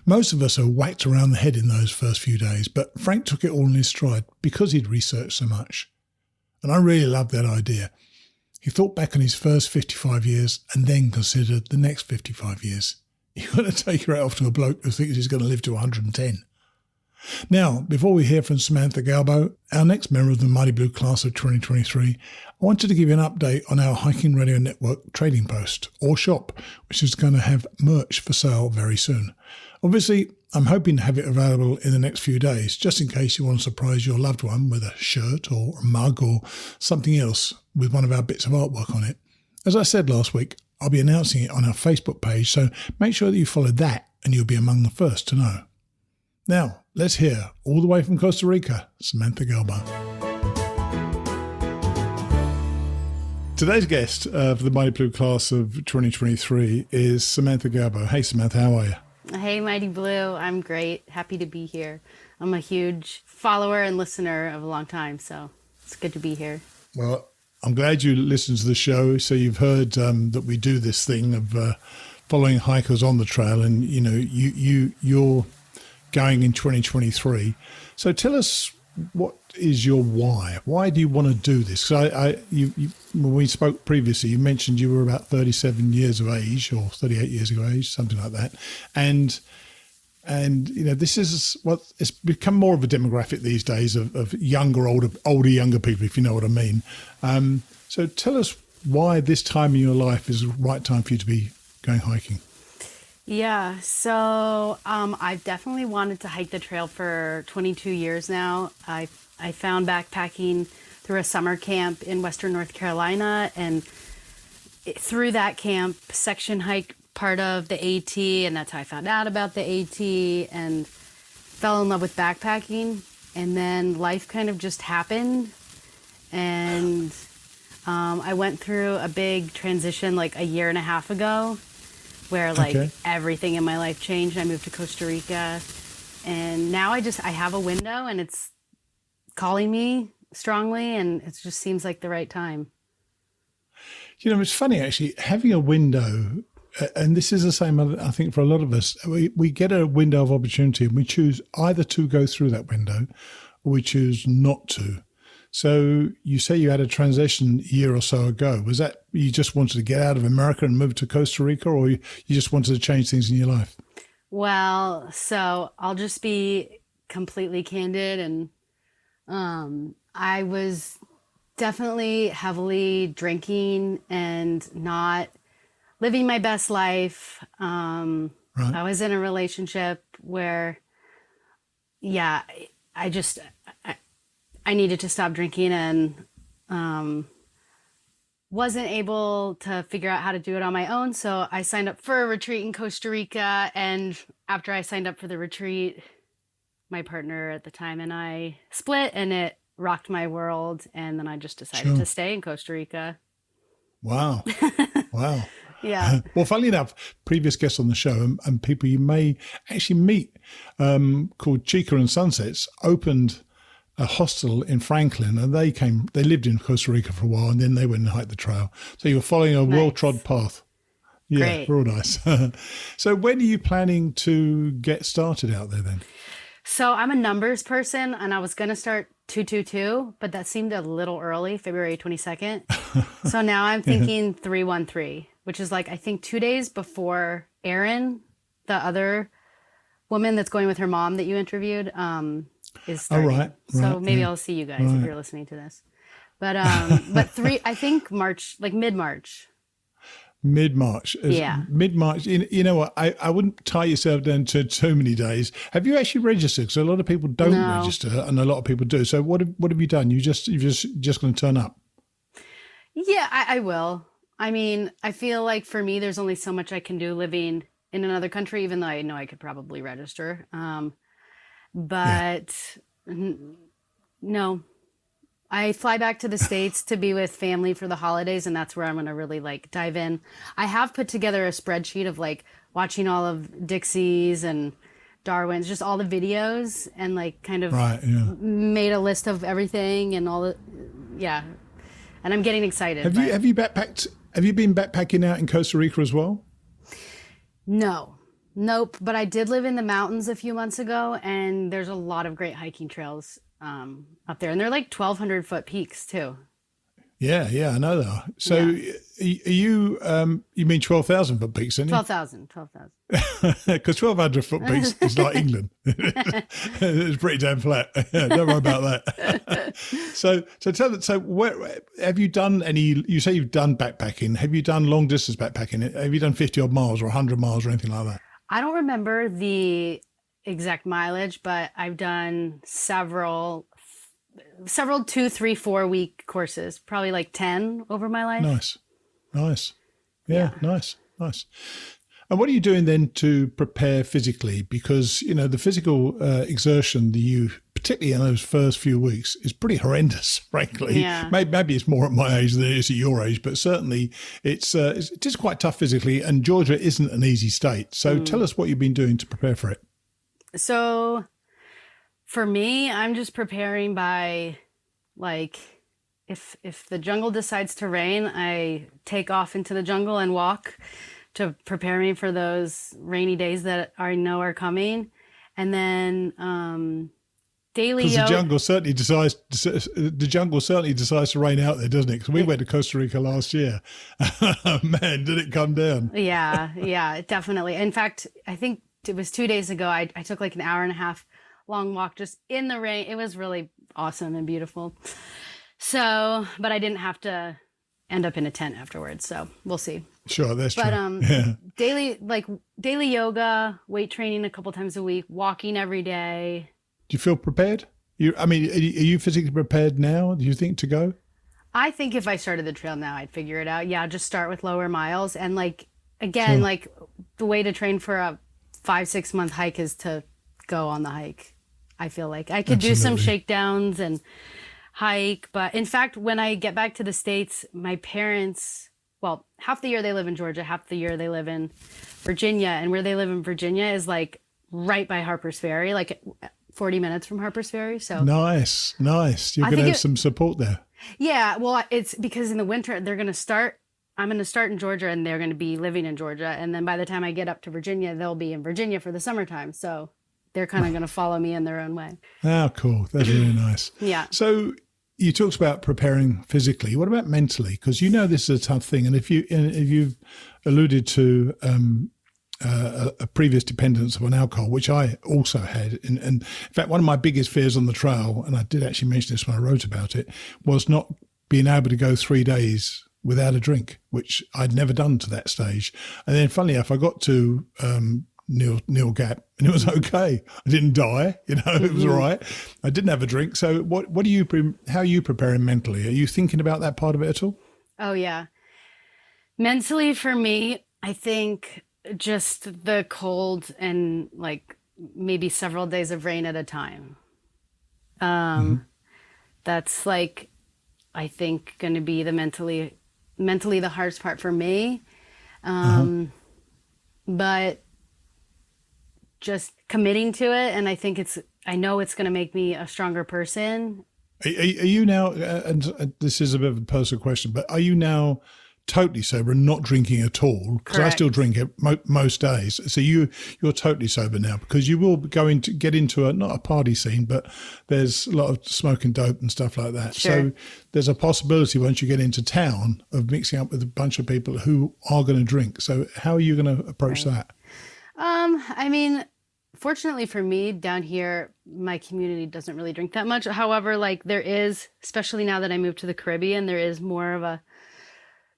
Most of us are whacked around the head in those first few days, but Frank took it all in his stride because he'd researched so much. And I really loved that idea. He thought back on his first 55 years and then considered the next 55 years. You've got to take your hat off to a bloke who thinks he's going to live to 110. Now, before we hear from Samantha Galbo, our next member of the Mighty Blue class of 2023, I wanted to give you an update on our Hiking Radio Network trading post or shop, which is going to have merch for sale very soon. Obviously, I'm hoping to have it available in the next few days, just in case you want to surprise your loved one with a shirt or a mug or something else with one of our bits of artwork on it. As I said last week, I'll be announcing it on our Facebook page, so make sure that you follow that and you'll be among the first to know. Now, let's hear, all the way from Costa Rica, Samantha Galbo. Today's guest for the Mighty Blue class of 2023 is Samantha Galbo. Hey, Samantha, how are you? Hey, Mighty Blue. I'm great. Happy to be here. I'm a huge follower and listener of a long time, so it's good to be here. Well, I'm glad you listened to the show. So you've heard that we do this thing of following hikers on the trail, and you know you're going in 2023. So tell us, what is your why? Why do you want to do this? Because when we spoke previously, you mentioned you were about 37 years of age or 38 years of age, something like that. And you know, this is what it's become more of a demographic these days of younger, younger people, if you know what I mean. So tell us why this time in your life is the right time for you to be going hiking. Yeah, so I've definitely wanted to hike the trail for 22 years now. I found backpacking through a summer camp in Western North Carolina, and through that camp, section hike part of the AT, and that's how I found out about the AT and fell in love with backpacking. And then life kind of just happened, and I went through a big transition like a year and a half ago, where everything in my life changed. I moved to Costa Rica, and now I have a window, and it's calling me strongly, and it just seems like the right time. You know, it's funny actually, having a window, and this is the same, I think, for a lot of us. We get a window of opportunity, and we choose either to go through that window or we choose not to. So you say you had a transition a year or so ago. Was that you just wanted to get out of America and move to Costa Rica, or you just wanted to change things in your life? Well, so I'll just be completely candid. And I was definitely heavily drinking and not living my best life. Right. I was in a relationship where, I needed to stop drinking, and wasn't able to figure out how to do it on my own. So I signed up for a retreat in Costa Rica. And after I signed up for the retreat, my partner at the time and I split, and it rocked my world. And then I just decided to stay in Costa Rica. Wow. Wow. Yeah. Well, funnily enough, previous guests on the show and people you may actually meet called Chica and Sunsets opened a hostel in Franklin, and they lived in Costa Rica for a while, and then they went and hiked the trail. So you were following a well-trod path. Yeah, Great. real nice. So when are you planning to get started out there then? So I'm a numbers person, and I was going to start 222, but that seemed a little early, February 22nd. So now I'm thinking 313, which is like, I think 2 days before Erin, the other woman that's going with her mom that you interviewed, is starting. Oh, right. So maybe I'll see you guys if you're listening to this. But I think March, like mid-March. Mid-March. Yeah. Mid-March. You know what? I wouldn't tie yourself down to too many days. Have you actually registered? Because a lot of people don't register, and a lot of people do. So what have you done? You're just going to turn up? Yeah, I will. I mean, I feel like for me, there's only so much I can do living in another country, even though I know I could probably register. No. I fly back to the States to be with family for the holidays, and that's where I'm going to really like dive in. I have put together a spreadsheet of like watching all of Dixie's and Darwin's, just all the videos, and like kind of made a list of everything and all the, and I'm getting excited. Have you backpacked? Have you been backpacking out in Costa Rica as well? Nope. But I did live in the mountains a few months ago, and there's a lot of great hiking trails up there, and they're like 1,200-foot peaks too. Yeah, I know they are. So, are you mean 12,000-foot peaks, don't you? 12,000. Because 1,200-foot peaks is like England. It's pretty damn flat. Don't worry about that. So tell us. So, where have you done any? You say you've done backpacking. Have you done long distance backpacking? Have you done 50 odd miles or 100 miles or anything like that? I don't remember the exact mileage, but I've done several 2, 3, 4 week courses, probably like 10 over my life. Nice. Yeah. Nice. And what are you doing then to prepare physically? Because, the physical exertion that you, particularly in those first few weeks, is pretty horrendous, frankly. Yeah. Maybe it's more at my age than it is at your age, but certainly it is quite tough physically, and Georgia isn't an easy state. So tell us what you've been doing to prepare for it. So for me, I'm just preparing by, like, if the jungle decides to rain, I take off into the jungle and walk to prepare me for those rainy days that I know are coming. And then daily yoga. Because the jungle certainly decides to rain out there, doesn't it? Because we went to Costa Rica last year. Man, did it come down? Yeah, definitely. In fact, I think it was 2 days ago, I took like an hour and a half long walk just in the rain. It was really awesome and beautiful. So, but I didn't have to end up in a tent afterwards. So we'll see. Sure, that's true. But daily yoga, weight training a couple times a week, walking every day. Do you feel prepared? Are you physically prepared now, do you think, to go? I think if I started the trail now, I'd figure it out. Yeah, just start with lower miles. And the way to train for a 5-6 month hike is to go on the hike. I feel like I could do some shakedowns and hike. But in fact, when I get back to the States, my parents, half the year they live in Georgia, half the year they live in Virginia. And where they live in Virginia is like right by Harper's Ferry, like 40 minutes from Harper's Ferry. So nice. You're going to have some support there. Yeah. Well, it's because in the winter, I'm going to start in Georgia, and they're going to be living in Georgia. And then by the time I get up to Virginia, they'll be in Virginia for the summertime. So they're kind of going to follow me in their own way. Oh, cool. That's really nice. Yeah. So you talked about preparing physically. What about mentally? Because this is a tough thing. And if you've alluded to a previous dependence on alcohol, which I also had, and in fact, one of my biggest fears on the trail, and I did actually mention this when I wrote about it, was not being able to go 3 days without a drink, which I'd never done to that stage. And then funnily enough, I got to Neil Gap, and it was okay. I didn't die, it was all right. I didn't have a drink. So how are you preparing mentally? Are you thinking about that part of it at all? Oh, yeah. Mentally for me, I think just the cold and like maybe several days of rain at a time. That's like, I think going to be the mentally the hardest part for me. But just committing to it. And I think I know it's going to make me a stronger person. Are you now, and this is a bit of a personal question, but are you now totally sober and not drinking at all? Because I still drink it most days. So you're totally sober now, because you will get into not a party scene, but there's a lot of smoking dope and stuff like that. Sure. So there's a possibility once you get into town of mixing up with a bunch of people who are going to drink. So how are you going to approach that? I mean, fortunately for me, down here, my community doesn't really drink that much. However, like there is, especially now that I moved to the Caribbean, there is more of a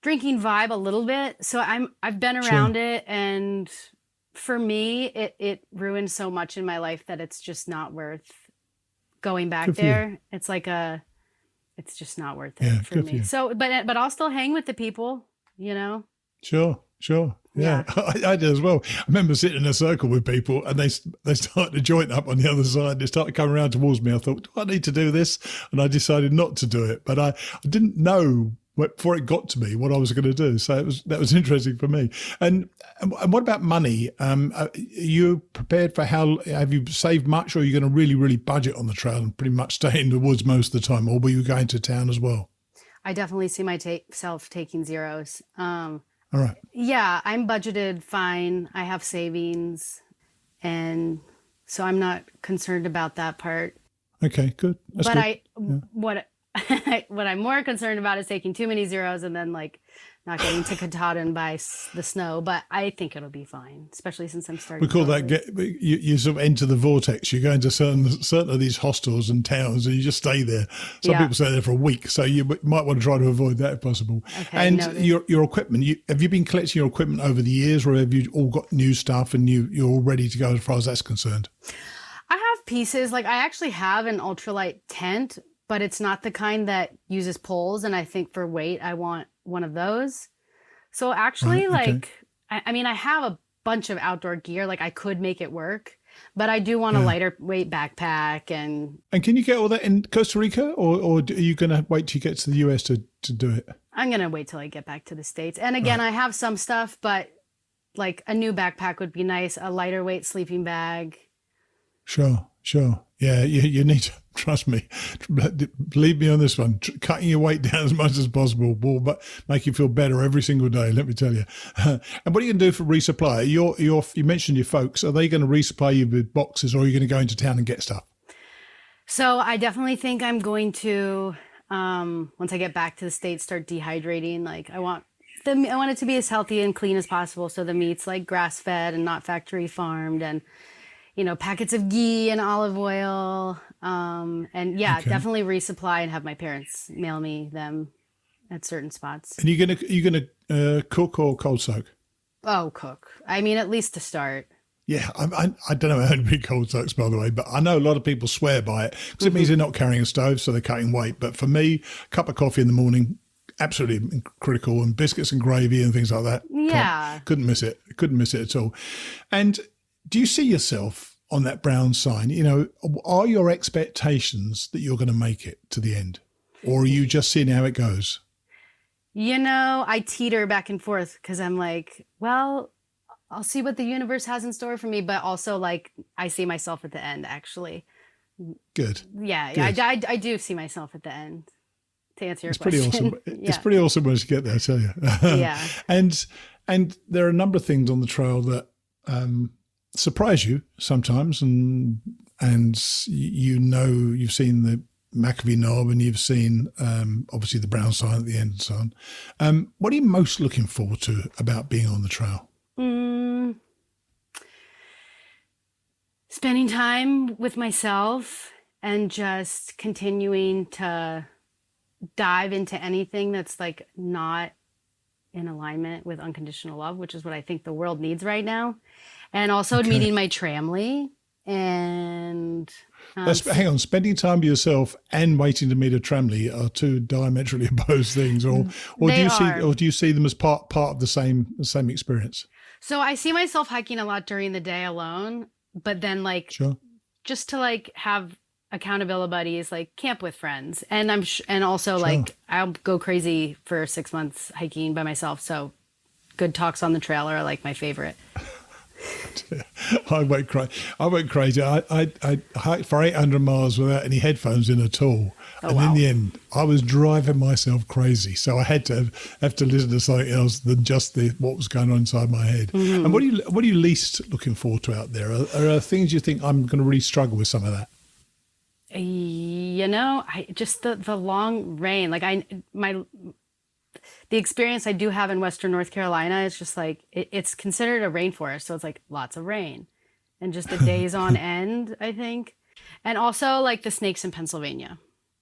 drinking vibe a little bit. So I've been around it, and for me, it ruined so much in my life that it's just not worth going back there. It's like it's just not worth it for me. So, but I'll still hang with the people, you know? Sure. Yeah. I did as well. I remember sitting in a circle with people, and they started to joint up on the other side. They started coming around towards me. I thought, do I need to do this? And I decided not to do it. But I didn't know before it got to me what I was going to do. So that was interesting for me. And what about money? Are you prepared for have you saved much, or are you going to really, really budget on the trail and pretty much stay in the woods most of the time? Or were you going to town as well? I definitely see myself taking zeros. All right. Yeah, I'm budgeted fine. I have savings, and so I'm not concerned about that part. Okay, good. That's good. What I'm more concerned about is taking too many zeros and then like not getting to Katahdin by the snow. But I think it'll be fine, especially since I'm starting. We call that you sort of enter the vortex. You go into certain of these hostels and towns, and you just stay there. Some people stay there for a week, so you might want to try to avoid that if possible. Okay, and your equipment. Have you been collecting your equipment over the years, or have you all got new stuff and you're all ready to go as far as that's concerned? I have pieces. Like I actually have an ultralight tent, but it's not the kind that uses poles. And I think for weight, I want one of those. So actually, I mean, I have a bunch of outdoor gear. Like I could make it work, but I do want a lighter weight backpack. And can you get all that in Costa Rica, or are you going to wait till you get to the US to do it? I'm going to wait till I get back to the States. And again, I have some stuff, but like a new backpack would be nice. A lighter weight sleeping bag. Sure. Yeah, you need to, trust me, believe me on this one, cutting your weight down as much as possible will make you feel better every single day, let me tell you. And what are you going to do for resupply? You mentioned your folks. Are they going to resupply you with boxes, or are you going to go into town and get stuff? So I definitely think I'm going to, once I get back to the States, start dehydrating. Like I want it to be as healthy and clean as possible. So the meat's like grass-fed and not factory farmed, and packets of ghee and olive oil. Definitely resupply and have my parents mail me them at certain spots. And you're gonna cook or cold soak? Oh, cook. I mean, at least to start. Yeah, I don't know how to be cold soaks, by the way, but I know a lot of people swear by it because it means they're not carrying a stove, so they're cutting weight. But for me, a cup of coffee in the morning, absolutely critical, and biscuits and gravy and things like that. Yeah. Couldn't miss it at all. And do you see yourself on that brown sign? Are your expectations that you're going to make it to the end, or are you just seeing how it goes? I teeter back and forth because I'm like, well, I'll see what the universe has in store for me, but also like I see myself at the end, actually. Good. Yeah. Good. I do see myself at the end, to answer your Pretty question. awesome. It's pretty awesome once you get there, I tell you. Yeah. And there are a number of things on the trail that surprise you sometimes, and you've seen the McAfee knob, and you've seen obviously the brown sign at the end and so on. What are you most looking forward to about being on the trail? Spending time with myself and just continuing to dive into anything that's like not in alignment with unconditional love, which is what I think the world needs right now. And also meeting my tramily and hang on, spending time with yourself and waiting to meet a tramily are two diametrically opposed things, or do you see them as part of the same experience? So I see myself hiking a lot during the day alone, but then just to like have accountability buddies, like camp with friends, and also like I'll go crazy for 6 months hiking by myself. So good talks on the trail are like my favorite. I went crazy. I hiked for 800 miles without any headphones in at all. In the end, I was driving myself crazy. So I had to listen to something else than just what was going on inside my head. Mm-hmm. And what are you least looking forward to out there? Are there things you think I'm going to really struggle with some of that? Just the long rain. The experience I do have in Western North Carolina is just like, it's considered a rainforest. So it's like lots of rain and just the days on end, I think. And also like the snakes in Pennsylvania.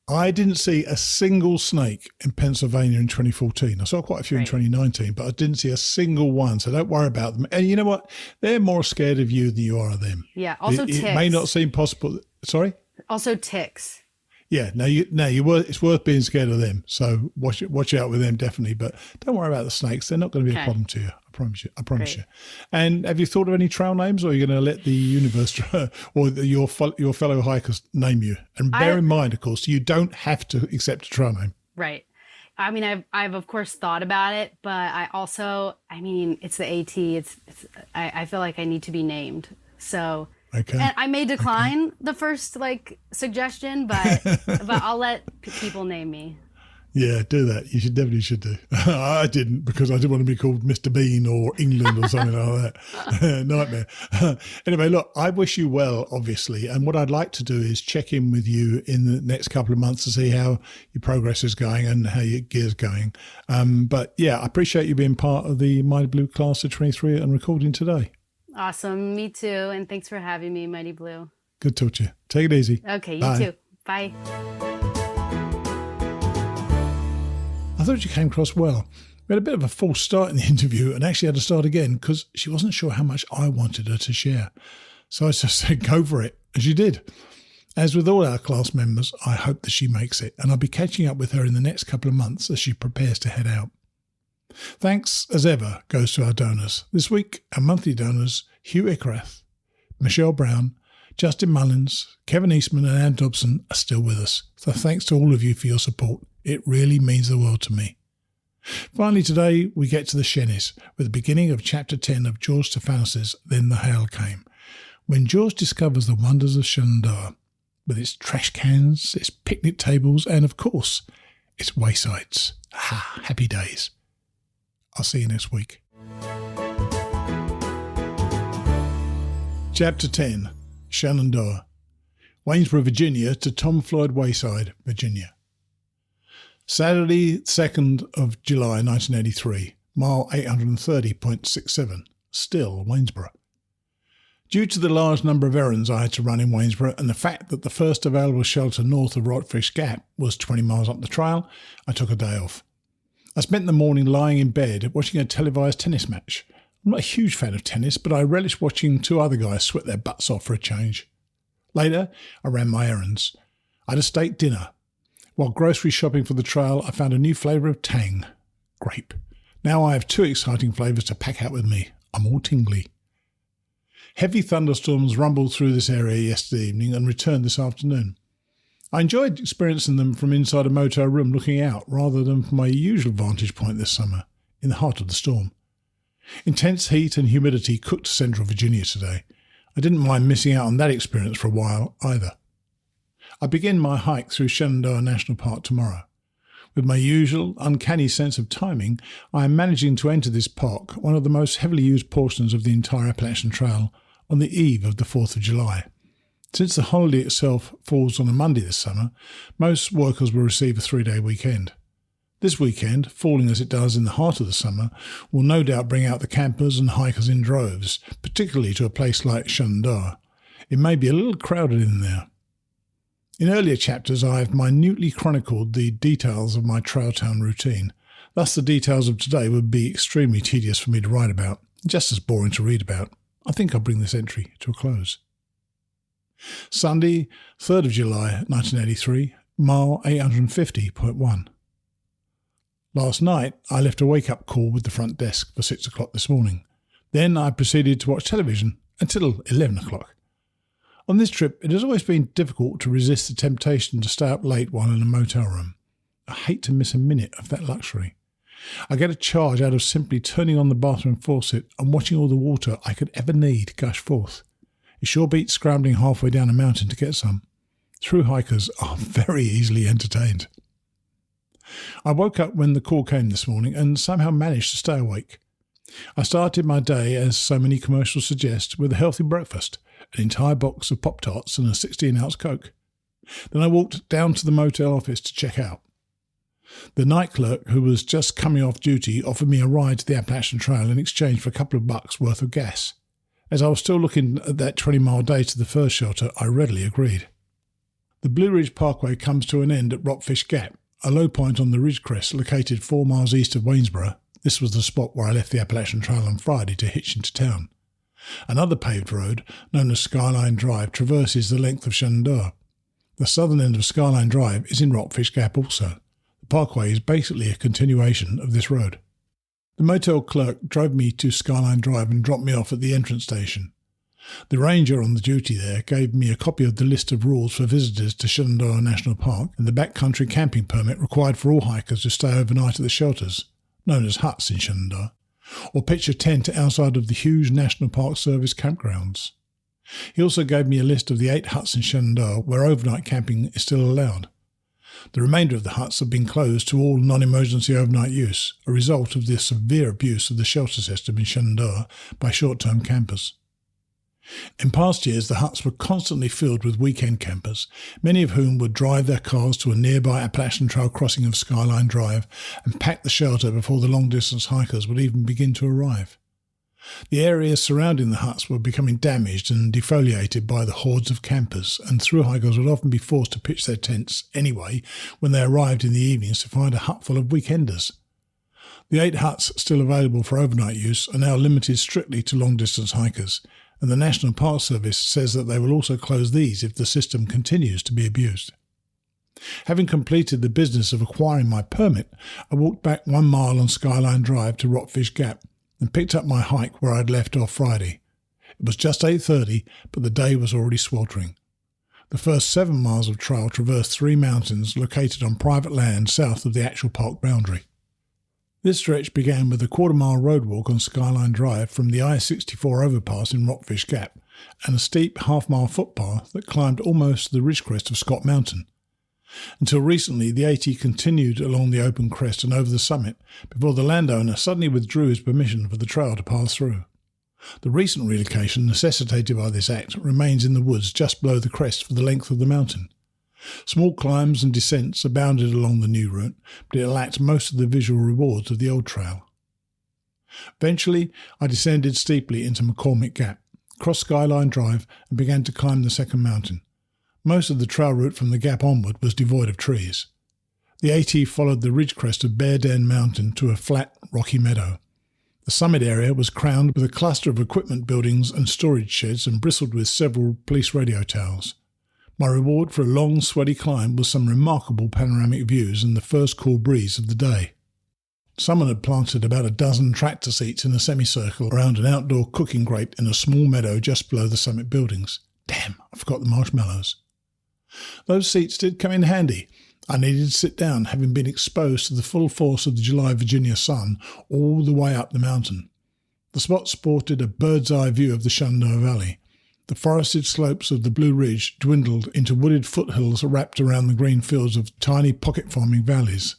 I didn't see a single snake in Pennsylvania in 2014. I saw quite a few in 2019, but I didn't see a single one. So don't worry about them. And you know what? They're more scared of you than you are of them. Yeah. Also ticks. It may not seem possible. Sorry? Also ticks. Yeah, it's worth being scared of them. So watch out with them, definitely. But don't worry about the snakes; they're not going to be a problem to you. I promise you. And have you thought of any trail names, or are you going to let the universe or your fellow hikers name you? And bear in mind, of course, you don't have to accept a trail name. Right. I mean, I've of course thought about it, but I also, it's the AT. I feel like I need to be named. So. Okay. And I may decline the first suggestion, but I'll let people name me. Yeah, do that. You definitely should do. I didn't, because I didn't want to be called Mr. Bean or England or something like that. Nightmare. Anyway, look, I wish you well, obviously. And what I'd like to do is check in with you in the next couple of months to see how your progress is going and how your gear's going. But yeah, I appreciate you being part of the Mighty Blue Class of 23 and recording today. Awesome. Me too. And thanks for having me, Mighty Blue. Good to talk to you. Take it easy. Okay, you Bye. too. Bye. I thought you came across well. We had a bit of a false start in the interview and actually had to start again because she wasn't sure how much I wanted her to share. So I just said, go for it. And she did. As with all our class members, I hope that she makes it. And I'll be catching up with her in the next couple of months as she prepares to head out. Thanks, as ever, goes to our donors. This week, our monthly donors, Hugh Ickrath, Michelle Brown, Justin Mullins, Kevin Eastman and Ann Dobson are still with us. So thanks to all of you for your support. It really means the world to me. Finally today, we get to the Shennies, with the beginning of Chapter 10 of George Stephanos' Then the Hail Came, when George discovers the wonders of Shenandoah, with its trash cans, its picnic tables, and of course, its waysides. Ah, happy days. I'll see you next week. Chapter 10, Shenandoah, Waynesboro, Virginia to Tom Floyd Wayside, Virginia. Saturday, 2nd of July 1983, mile 830.67, still Waynesboro. Due to the large number of errands I had to run in Waynesboro and the fact that the first available shelter north of Rockfish Gap was 20 miles up the trail, I took a day off. I spent the morning lying in bed watching a televised tennis match. I'm not a huge fan of tennis, but I relish watching two other guys sweat their butts off for a change. Later, I ran my errands. I had a steak dinner. While grocery shopping for the trail, I found a new flavour of Tang, grape. Now I have two exciting flavours to pack out with me. I'm all tingly. Heavy thunderstorms rumbled through this area yesterday evening and returned this afternoon. I enjoyed experiencing them from inside a motel room looking out rather than from my usual vantage point this summer, in the heart of the storm. Intense heat and humidity cooked central Virginia today. I didn't mind missing out on that experience for a while either. I begin my hike through Shenandoah National Park tomorrow. With my usual uncanny sense of timing, I am managing to enter this park, one of the most heavily used portions of the entire Appalachian Trail, on the eve of the 4th of July. Since the holiday itself falls on a Monday this summer, most workers will receive a 3-day weekend. This weekend, falling as it does in the heart of the summer, will no doubt bring out the campers and hikers in droves, particularly to a place like Shenandoah. It may be a little crowded in there. In earlier chapters, I have minutely chronicled the details of my trail town routine. Thus, the details of today would be extremely tedious for me to write about, just as boring to read about. I think I'll bring this entry to a close. Sunday, 3rd of July, 1983, mile 850.1. Last night, I left a wake-up call with the front desk for 6 o'clock this morning. Then I proceeded to watch television until 11 o'clock. On this trip, it has always been difficult to resist the temptation to stay up late while in a motel room. I hate to miss a minute of that luxury. I get a charge out of simply turning on the bathroom faucet and watching all the water I could ever need gush forth. It sure beats scrambling halfway down a mountain to get some. Thru-hikers are very easily entertained. I woke up when the call came this morning and somehow managed to stay awake. I started my day, as so many commercials suggest, with a healthy breakfast, an entire box of Pop-Tarts and a 16-ounce Coke. Then I walked down to the motel office to check out. The night clerk, who was just coming off duty, offered me a ride to the Appalachian Trail in exchange for a couple of bucks worth of gas. As I was still looking at that 20-mile day to the first shelter, I readily agreed. The Blue Ridge Parkway comes to an end at Rockfish Gap, a low point on the ridge crest located 4 miles east of Waynesboro. This was the spot where I left the Appalachian Trail on Friday to hitch into town. Another paved road, known as Skyline Drive, traverses the length of Shenandoah. The southern end of Skyline Drive is in Rockfish Gap also. The parkway is basically a continuation of this road. The motel clerk drove me to Skyline Drive and dropped me off at the entrance station. The ranger on the duty there gave me a copy of the list of rules for visitors to Shenandoah National Park and the backcountry camping permit required for all hikers to stay overnight at the shelters, known as huts in Shenandoah, or pitch a tent outside of the huge National Park Service campgrounds. He also gave me a list of the 8 huts in Shenandoah where overnight camping is still allowed. The remainder of the huts have been closed to all non-emergency overnight use, a result of the severe abuse of the shelter system in Shenandoah by short-term campers. In past years, the huts were constantly filled with weekend campers, many of whom would drive their cars to a nearby Appalachian Trail crossing of Skyline Drive and pack the shelter before the long-distance hikers would even begin to arrive. The areas surrounding the huts were becoming damaged and defoliated by the hordes of campers, and thru-hikers would often be forced to pitch their tents anyway when they arrived in the evenings to find a hut full of weekenders. The 8 huts still available for overnight use are now limited strictly to long-distance hikers, and the National Park Service says that they will also close these if the system continues to be abused. Having completed the business of acquiring my permit, I walked back 1 mile on Skyline Drive to Rockfish Gap and picked up my hike where I'd left off Friday. It was just 8:30, but the day was already sweltering. The first 7 miles of trail traversed 3 mountains located on private land south of the actual park boundary. This stretch began with a 1/4-mile road walk on Skyline Drive from the I-64 overpass in Rockfish Gap and a steep half-mile footpath that climbed almost to the ridge crest of Scott Mountain. Until recently, the AT continued along the open crest and over the summit before the landowner suddenly withdrew his permission for the trail to pass through. The recent relocation necessitated by this act remains in the woods just below the crest for the length of the mountain. Small climbs and descents abounded along the new route, but it lacked most of the visual rewards of the old trail. Eventually, I descended steeply into McCormick Gap, crossed Skyline Drive, and began to climb the second mountain. Most of the trail route from the gap onward was devoid of trees. The AT followed the ridge crest of Bear Den Mountain to a flat, rocky meadow. The summit area was crowned with a cluster of equipment buildings and storage sheds and bristled with several police radio towers. My reward for a long, sweaty climb was some remarkable panoramic views and the first cool breeze of the day. Someone had planted about a dozen tractor seats in a semicircle around an outdoor cooking grate in a small meadow just below the summit buildings. Damn, I forgot the marshmallows. Those seats did come in handy. I needed to sit down, having been exposed to the full force of the July Virginia sun all the way up the mountain. The spot sported a bird's-eye view of the Shenandoah Valley. The forested slopes of the Blue Ridge dwindled into wooded foothills wrapped around the green fields of tiny pocket-farming valleys.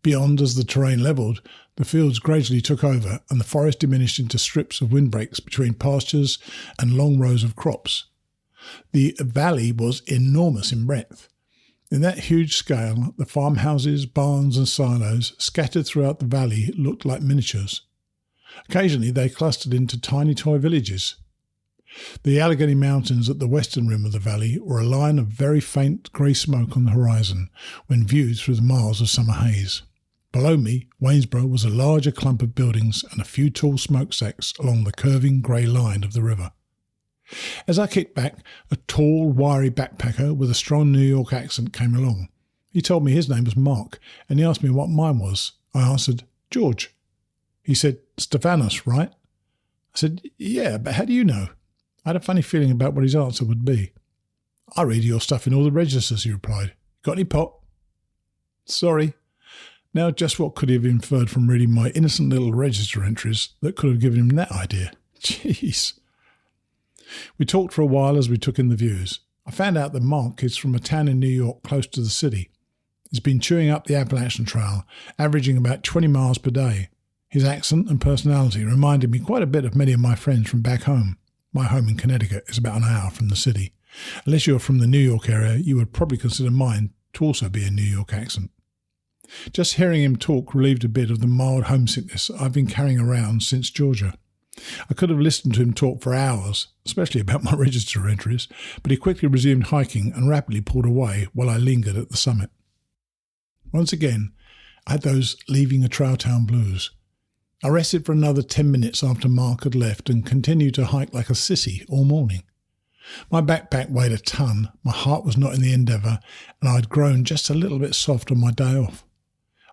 Beyond, as the terrain levelled, the fields gradually took over and the forest diminished into strips of windbreaks between pastures and long rows of crops. The valley was enormous in breadth. In that huge scale, the farmhouses, barns and silos scattered throughout the valley looked like miniatures. Occasionally they clustered into tiny toy villages. The Allegheny Mountains at the western rim of the valley were a line of very faint grey smoke on the horizon when viewed through the miles of summer haze. Below me, Waynesboro was a larger clump of buildings and a few tall smokestacks along the curving grey line of the river. As I kicked back, a tall, wiry backpacker with a strong New York accent came along. He told me his name was Mark, and he asked me what mine was. I answered, George. He said, Stephanos, right? I said, yeah, but how do you know? I had a funny feeling about what his answer would be. I read your stuff in all the registers, he replied. Got any pot? Sorry. Now, just what could he have inferred from reading my innocent little register entries that could have given him that idea? Jeez. We talked for a while as we took in the views. I found out that Mark is from a town in New York close to the city. He's been chewing up the Appalachian Trail, averaging about 20 miles per day. His accent and personality reminded me quite a bit of many of my friends from back home. My home in Connecticut is about an hour from the city. Unless you're from the New York area, you would probably consider mine to also be a New York accent. Just hearing him talk relieved a bit of the mild homesickness I've been carrying around since Georgia. I could have listened to him talk for hours, especially about my register entries, but he quickly resumed hiking and rapidly pulled away while I lingered at the summit. Once again, I had those leaving a trail town blues. I rested for another 10 minutes after Mark had left and continued to hike like a sissy all morning. My backpack weighed a ton, my heart was not in the endeavour, and I had grown just a little bit soft on my day off.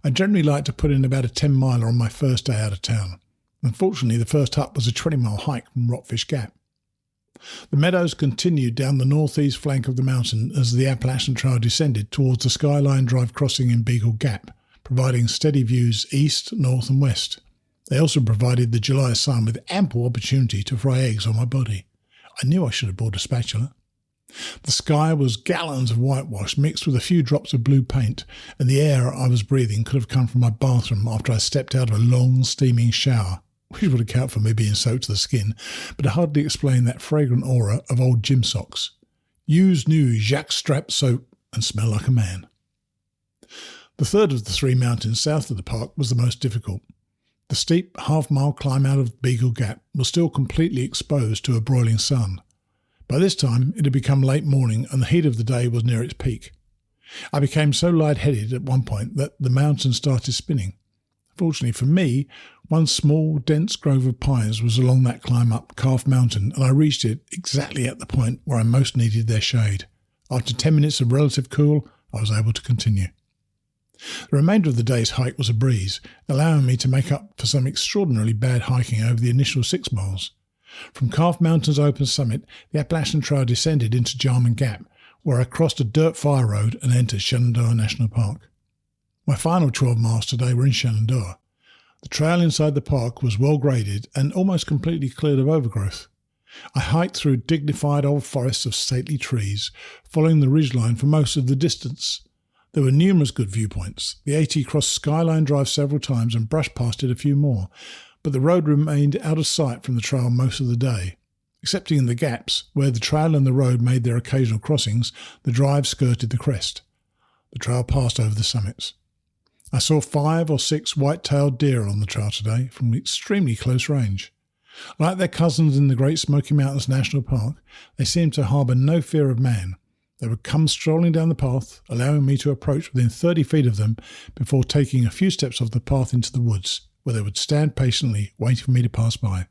I generally like to put in about a 10-miler on my first day out of town. Unfortunately, the first up was a 20-mile hike from Rockfish Gap. The meadows continued down the northeast flank of the mountain as the Appalachian Trail descended towards the Skyline Drive crossing in Beagle Gap, providing steady views east, north and west. They also provided the July sun with ample opportunity to fry eggs on my body. I knew I should have brought a spatula. The sky was gallons of whitewash mixed with a few drops of blue paint, and the air I was breathing could have come from my bathroom after I stepped out of a long, steaming shower, which would account for me being soaked to the skin, but it hardly explained that fragrant aura of old gym socks. Use new Jacques Strap soap and smell like a man. The third of the three mountains south of the park was the most difficult. The steep half-mile climb out of Beagle Gap was still completely exposed to a broiling sun. By this time, it had become late morning and the heat of the day was near its peak. I became so lightheaded at one point that the mountain started spinning. Fortunately for me, one small, dense grove of pines was along that climb up Calf Mountain, and I reached it exactly at the point where I most needed their shade. After 10 minutes of relative cool, I was able to continue. The remainder of the day's hike was a breeze, allowing me to make up for some extraordinarily bad hiking over the initial 6 miles. From Calf Mountain's open summit, the Appalachian Trail descended into Jarman Gap, where I crossed a dirt fire road and entered Shenandoah National Park. My final 12 miles today were in Shenandoah. The trail inside the park was well graded and almost completely cleared of overgrowth. I hiked through dignified old forests of stately trees, following the ridgeline for most of the distance. There were numerous good viewpoints. The AT crossed Skyline Drive several times and brushed past it a few more, but the road remained out of sight from the trail most of the day. Excepting in the gaps, where the trail and the road made their occasional crossings, the drive skirted the crest. The trail passed over the summits. I saw 5 or 6 white-tailed deer on the trail today from extremely close range. Like their cousins in the Great Smoky Mountains National Park, they seemed to harbour no fear of man. They would come strolling down the path, allowing me to approach within 30 feet of them before taking a few steps off the path into the woods, where they would stand patiently, waiting for me to pass by.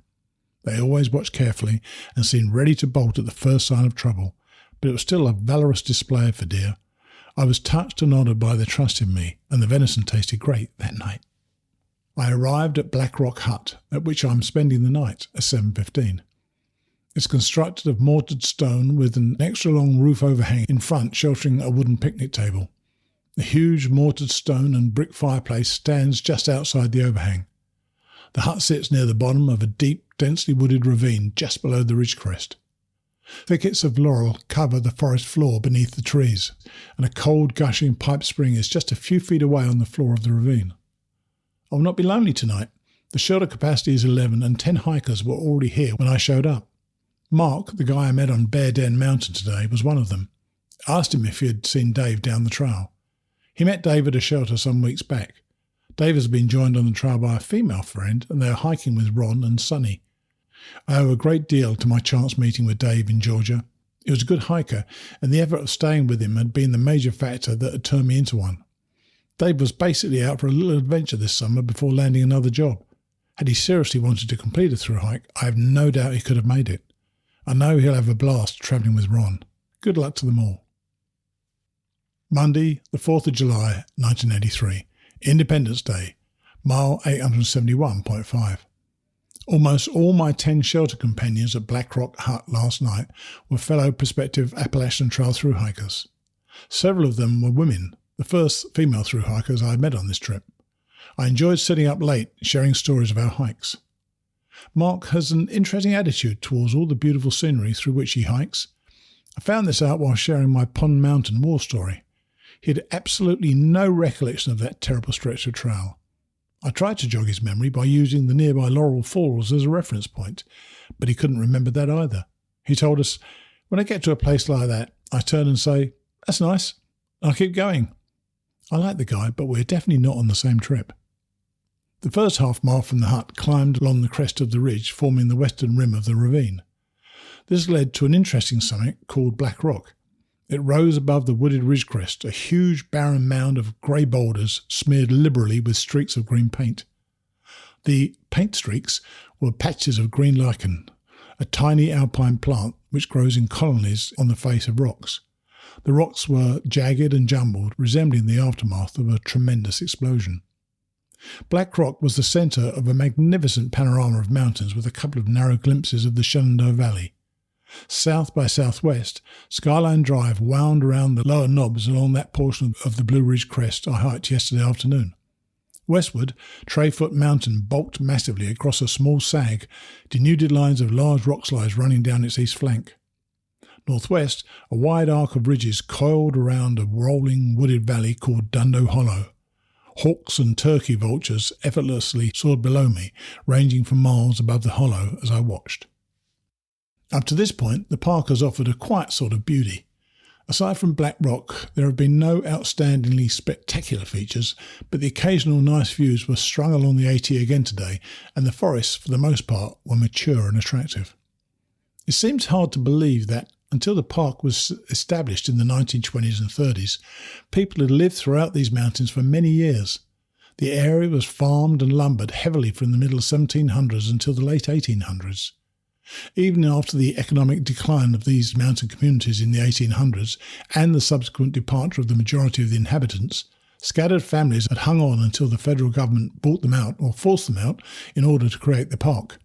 They always watched carefully and seemed ready to bolt at the first sign of trouble, but it was still a valorous display for deer. I was touched and honoured by their trust in me, and the venison tasted great that night. I arrived at Black Rock Hut, at which I am spending the night, at 7:15. It's constructed of mortared stone with an extra-long roof overhang in front sheltering a wooden picnic table. The huge mortared stone and brick fireplace stands just outside the overhang. The hut sits near the bottom of a deep, densely wooded ravine just below the ridge crest. Thickets of laurel cover the forest floor beneath the trees, and a cold, gushing pipe spring is just a few feet away on the floor of the ravine. I will not be lonely tonight. The shelter capacity is 11 and 10 hikers were already here when I showed up. Mark, the guy I met on Bear Den Mountain today, was one of them. I asked him if he had seen Dave down the trail. He met Dave at a shelter some weeks back. Dave has been joined on the trail by a female friend, and they are hiking with Ron and Sonny. I owe a great deal to my chance meeting with Dave in Georgia. He was a good hiker, and the effort of staying with him had been the major factor that had turned me into one. Dave was basically out for a little adventure this summer before landing another job. Had he seriously wanted to complete a thru hike, I have no doubt he could have made it. I know he'll have a blast travelling with Ron. Good luck to them all. Monday, the 4th of July, 1983. Independence Day. Mile 871.5. Almost all my 10 shelter companions at Black Rock Hut last night were fellow prospective Appalachian Trail thru-hikers. Several of them were women, the first female thru-hikers I had met on this trip. I enjoyed sitting up late, sharing stories of our hikes. Mark has an interesting attitude towards all the beautiful scenery through which he hikes. I found this out while sharing my Pond Mountain war story. He had absolutely no recollection of that terrible stretch of trail. I tried to jog his memory by using the nearby Laurel Falls as a reference point, but he couldn't remember that either. He told us, "When I get to a place like that, I turn and say, 'That's nice,' and I keep going." I like the guy, but we're definitely not on the same trip. The first half mile from the hut climbed along the crest of the ridge forming the western rim of the ravine. This led to an interesting summit called Black Rock. It rose above the wooded ridge crest, a huge barren mound of grey boulders smeared liberally with streaks of green paint. The paint streaks were patches of green lichen, a tiny alpine plant which grows in colonies on the face of rocks. The rocks were jagged and jumbled, resembling the aftermath of a tremendous explosion. Black Rock was the centre of a magnificent panorama of mountains with a couple of narrow glimpses of the Shenandoah Valley. South by southwest, Skyline Drive wound around the lower knobs along that portion of the Blue Ridge crest I hiked yesterday afternoon. Westward, Trayfoot Mountain bulked massively across a small sag, denuded lines of large rock slides running down its east flank. Northwest, a wide arc of ridges coiled around a rolling wooded valley called Dundo Hollow. Hawks and turkey vultures effortlessly soared below me, ranging for miles above the hollow as I watched. Up to this point, the park has offered a quiet sort of beauty. Aside from Black Rock, there have been no outstandingly spectacular features, but the occasional nice views were strung along the AT again today, and the forests, for the most part, were mature and attractive. It seems hard to believe that, until the park was established in the 1920s and 30s, people had lived throughout these mountains for many years. The area was farmed and lumbered heavily from the middle 1700s until the late 1800s. Even after the economic decline of these mountain communities in the 1800s and the subsequent departure of the majority of the inhabitants, scattered families had hung on until the federal government bought them out or forced them out in order to create the park.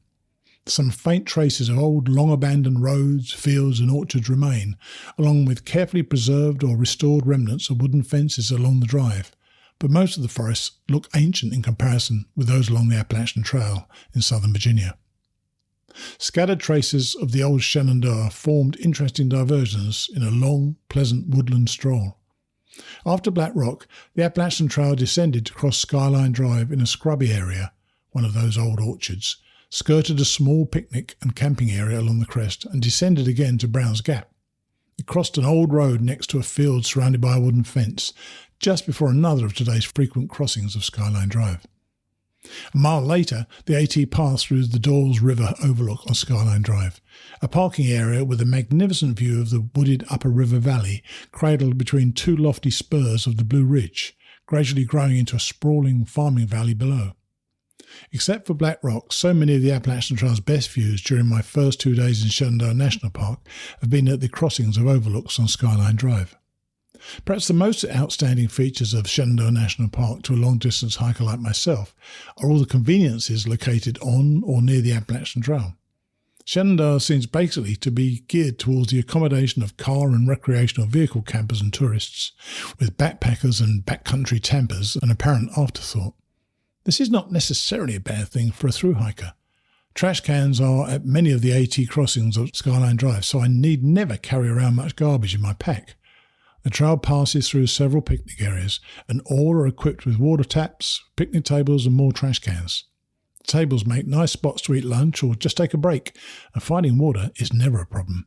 Some faint traces of old, long-abandoned roads, fields and orchards remain, along with carefully preserved or restored remnants of wooden fences along the drive, but most of the forests look ancient in comparison with those along the Appalachian Trail in southern Virginia. Scattered traces of the old Shenandoah formed interesting diversions in a long, pleasant woodland stroll. After Black Rock, the Appalachian Trail descended to cross Skyline Drive in a scrubby area, one of those old orchards, skirted a small picnic and camping area along the crest, and descended again to Brown's Gap. It crossed an old road next to a field surrounded by a wooden fence, just before another of today's frequent crossings of Skyline Drive. A mile later, the AT passed through the Dawes River overlook on Skyline Drive, a parking area with a magnificent view of the wooded Upper River Valley, cradled between two lofty spurs of the Blue Ridge, gradually growing into a sprawling farming valley below. Except for Black Rock, so many of the Appalachian Trail's best views during my first 2 days in Shenandoah National Park have been at the crossings of overlooks on Skyline Drive. Perhaps the most outstanding features of Shenandoah National Park to a long-distance hiker like myself are all the conveniences located on or near the Appalachian Trail. Shenandoah seems basically to be geared towards the accommodation of car and recreational vehicle campers and tourists, with backpackers and backcountry tampers an apparent afterthought. This is not necessarily a bad thing for a thru-hiker. Trash cans are at many of the AT crossings of Skyline Drive, so I need never carry around much garbage in my pack. The trail passes through several picnic areas, and all are equipped with water taps, picnic tables and more trash cans. The tables make nice spots to eat lunch or just take a break, and finding water is never a problem.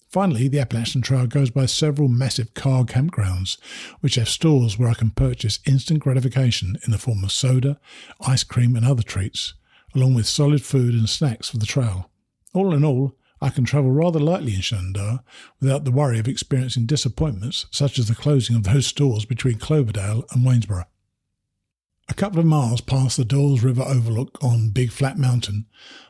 Finally, the Appalachian Trail goes by several massive car campgrounds, which have stores where I can purchase instant gratification in the form of soda, ice cream and other treats, along with solid food and snacks for the trail. All in all, I can travel rather lightly in Shenandoah without the worry of experiencing disappointments such as the closing of those stores between Cloverdale and Waynesboro. A couple of miles past the Dawes River overlook on Big Flat Mountain,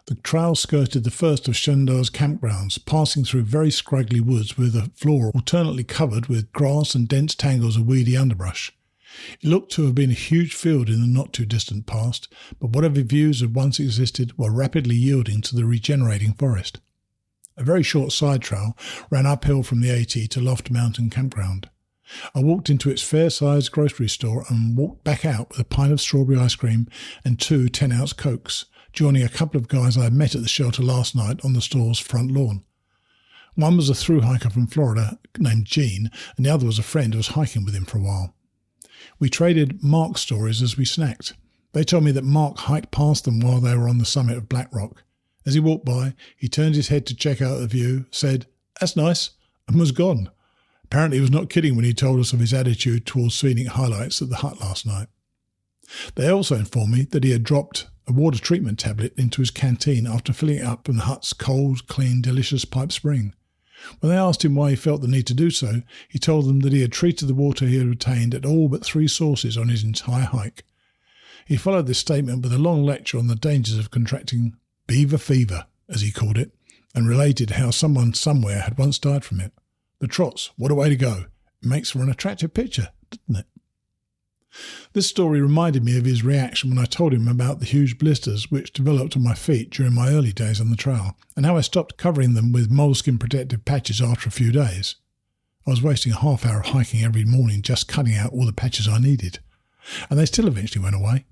the trail skirted the first of Shenandoah's campgrounds, passing through very scraggly woods with a floor alternately covered with grass and dense tangles of weedy underbrush. It looked to have been a huge field in the not-too-distant past, but whatever views had once existed were rapidly yielding to the regenerating forest. A very short side trail ran uphill from the AT to Loft Mountain Campground. I walked into its fair-sized grocery store and walked back out with a pint of strawberry ice cream and 2 10-ounce Cokes, joining a couple of guys I had met at the shelter last night on the store's front lawn. One was a thru-hiker from Florida named Gene, and the other was a friend who was hiking with him for a while. We traded Mark stories as we snacked. They told me that Mark hiked past them while they were on the summit of Black Rock. As he walked by, he turned his head to check out the view, said, "That's nice," and was gone. Apparently he was not kidding when he told us of his attitude towards scenic highlights at the hut last night. They also informed me that he had dropped a water treatment tablet into his canteen after filling it up from the hut's cold, clean, delicious pipe spring. When they asked him why he felt the need to do so, he told them that he had treated the water he had obtained at all but 3 sources on his entire hike. He followed this statement with a long lecture on the dangers of contracting beaver fever, as he called it, and related how someone somewhere had once died from it. The trots, what a way to go. It makes for an attractive picture, doesn't it? This story reminded me of his reaction when I told him about the huge blisters which developed on my feet during my early days on the trail, and how I stopped covering them with moleskin protective patches after a few days. I was wasting a half hour of hiking every morning just cutting out all the patches I needed, and they still eventually went away.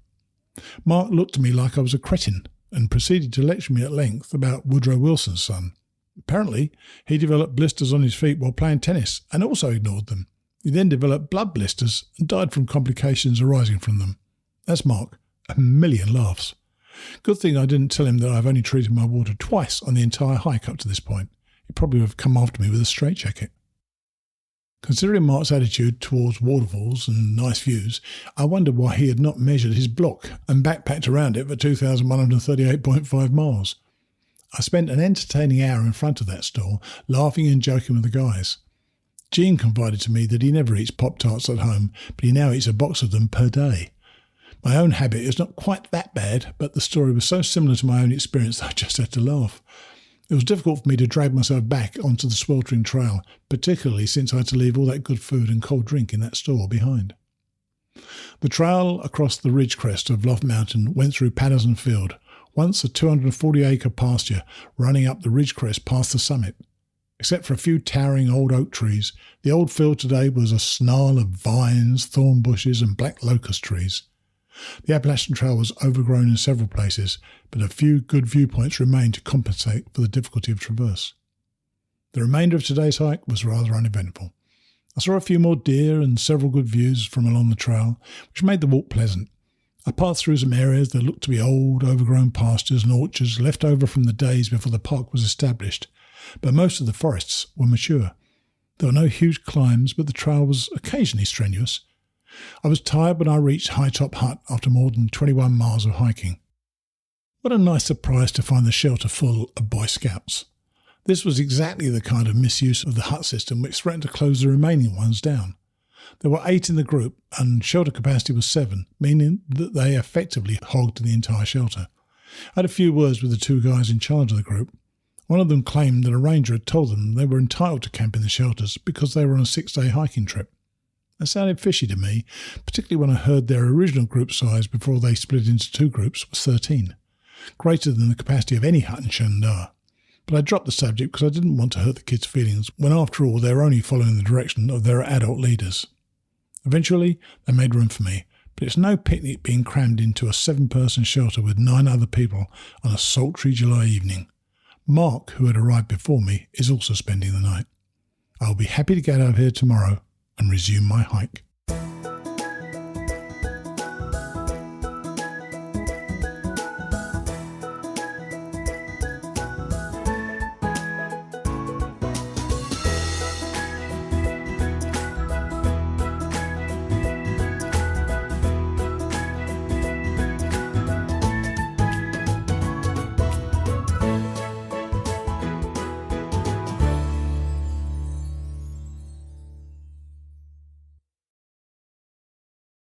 Mark looked at me like I was a cretin and proceeded to lecture me at length about Woodrow Wilson's son. Apparently, he developed blisters on his feet while playing tennis and also ignored them. He then developed blood blisters and died from complications arising from them. That's Mark. 1,000,000 laughs. Good thing I didn't tell him that I've only treated my water twice on the entire hike up to this point. He probably would have come after me with a straitjacket. Considering Mark's attitude towards waterfalls and nice views, I wondered why he had not measured his block and backpacked around it for 2,138.5 miles. I spent an entertaining hour in front of that store, laughing and joking with the guys. Gene confided to me that he never eats Pop-Tarts at home, but he now eats a box of them per day. My own habit is not quite that bad, but the story was so similar to my own experience that I just had to laugh. It was difficult for me to drag myself back onto the sweltering trail, particularly since I had to leave all that good food and cold drink in that store behind. The trail across the ridge crest of Loft Mountain went through Patterson Field, once a 240-acre pasture running up the ridge crest past the summit. Except for a few towering old oak trees, the old field today was a snarl of vines, thorn bushes and black locust trees. The Appalachian Trail was overgrown in several places, but a few good viewpoints remained to compensate for the difficulty of traverse. The remainder of today's hike was rather uneventful. I saw a few more deer and several good views from along the trail, which made the walk pleasant. I passed through some areas that looked to be old, overgrown pastures and orchards left over from the days before the park was established, but most of the forests were mature. There were no huge climbs, but the trail was occasionally strenuous. I was tired when I reached High Top Hut after more than 21 miles of hiking. What a nice surprise to find the shelter full of Boy Scouts. This was exactly the kind of misuse of the hut system which threatened to close the remaining ones down. There were 8 in the group and shelter capacity was 7, meaning that they effectively hogged the entire shelter. I had a few words with the 2 guys in charge of the group. One of them claimed that a ranger had told them they were entitled to camp in the shelters because they were on a 6-day hiking trip. That sounded fishy to me, particularly when I heard their original group size before they split into 2 groups was 13, greater than the capacity of any hut in Shenandoah. But I dropped the subject because I didn't want to hurt the kids' feelings when after all they were only following the direction of their adult leaders. Eventually they made room for me, but it's no picnic being crammed into a 7-person shelter with 9 other people on a sultry July evening. Mark, who had arrived before me, is also spending the night. I will be happy to get out of here tomorrow and resume my hike.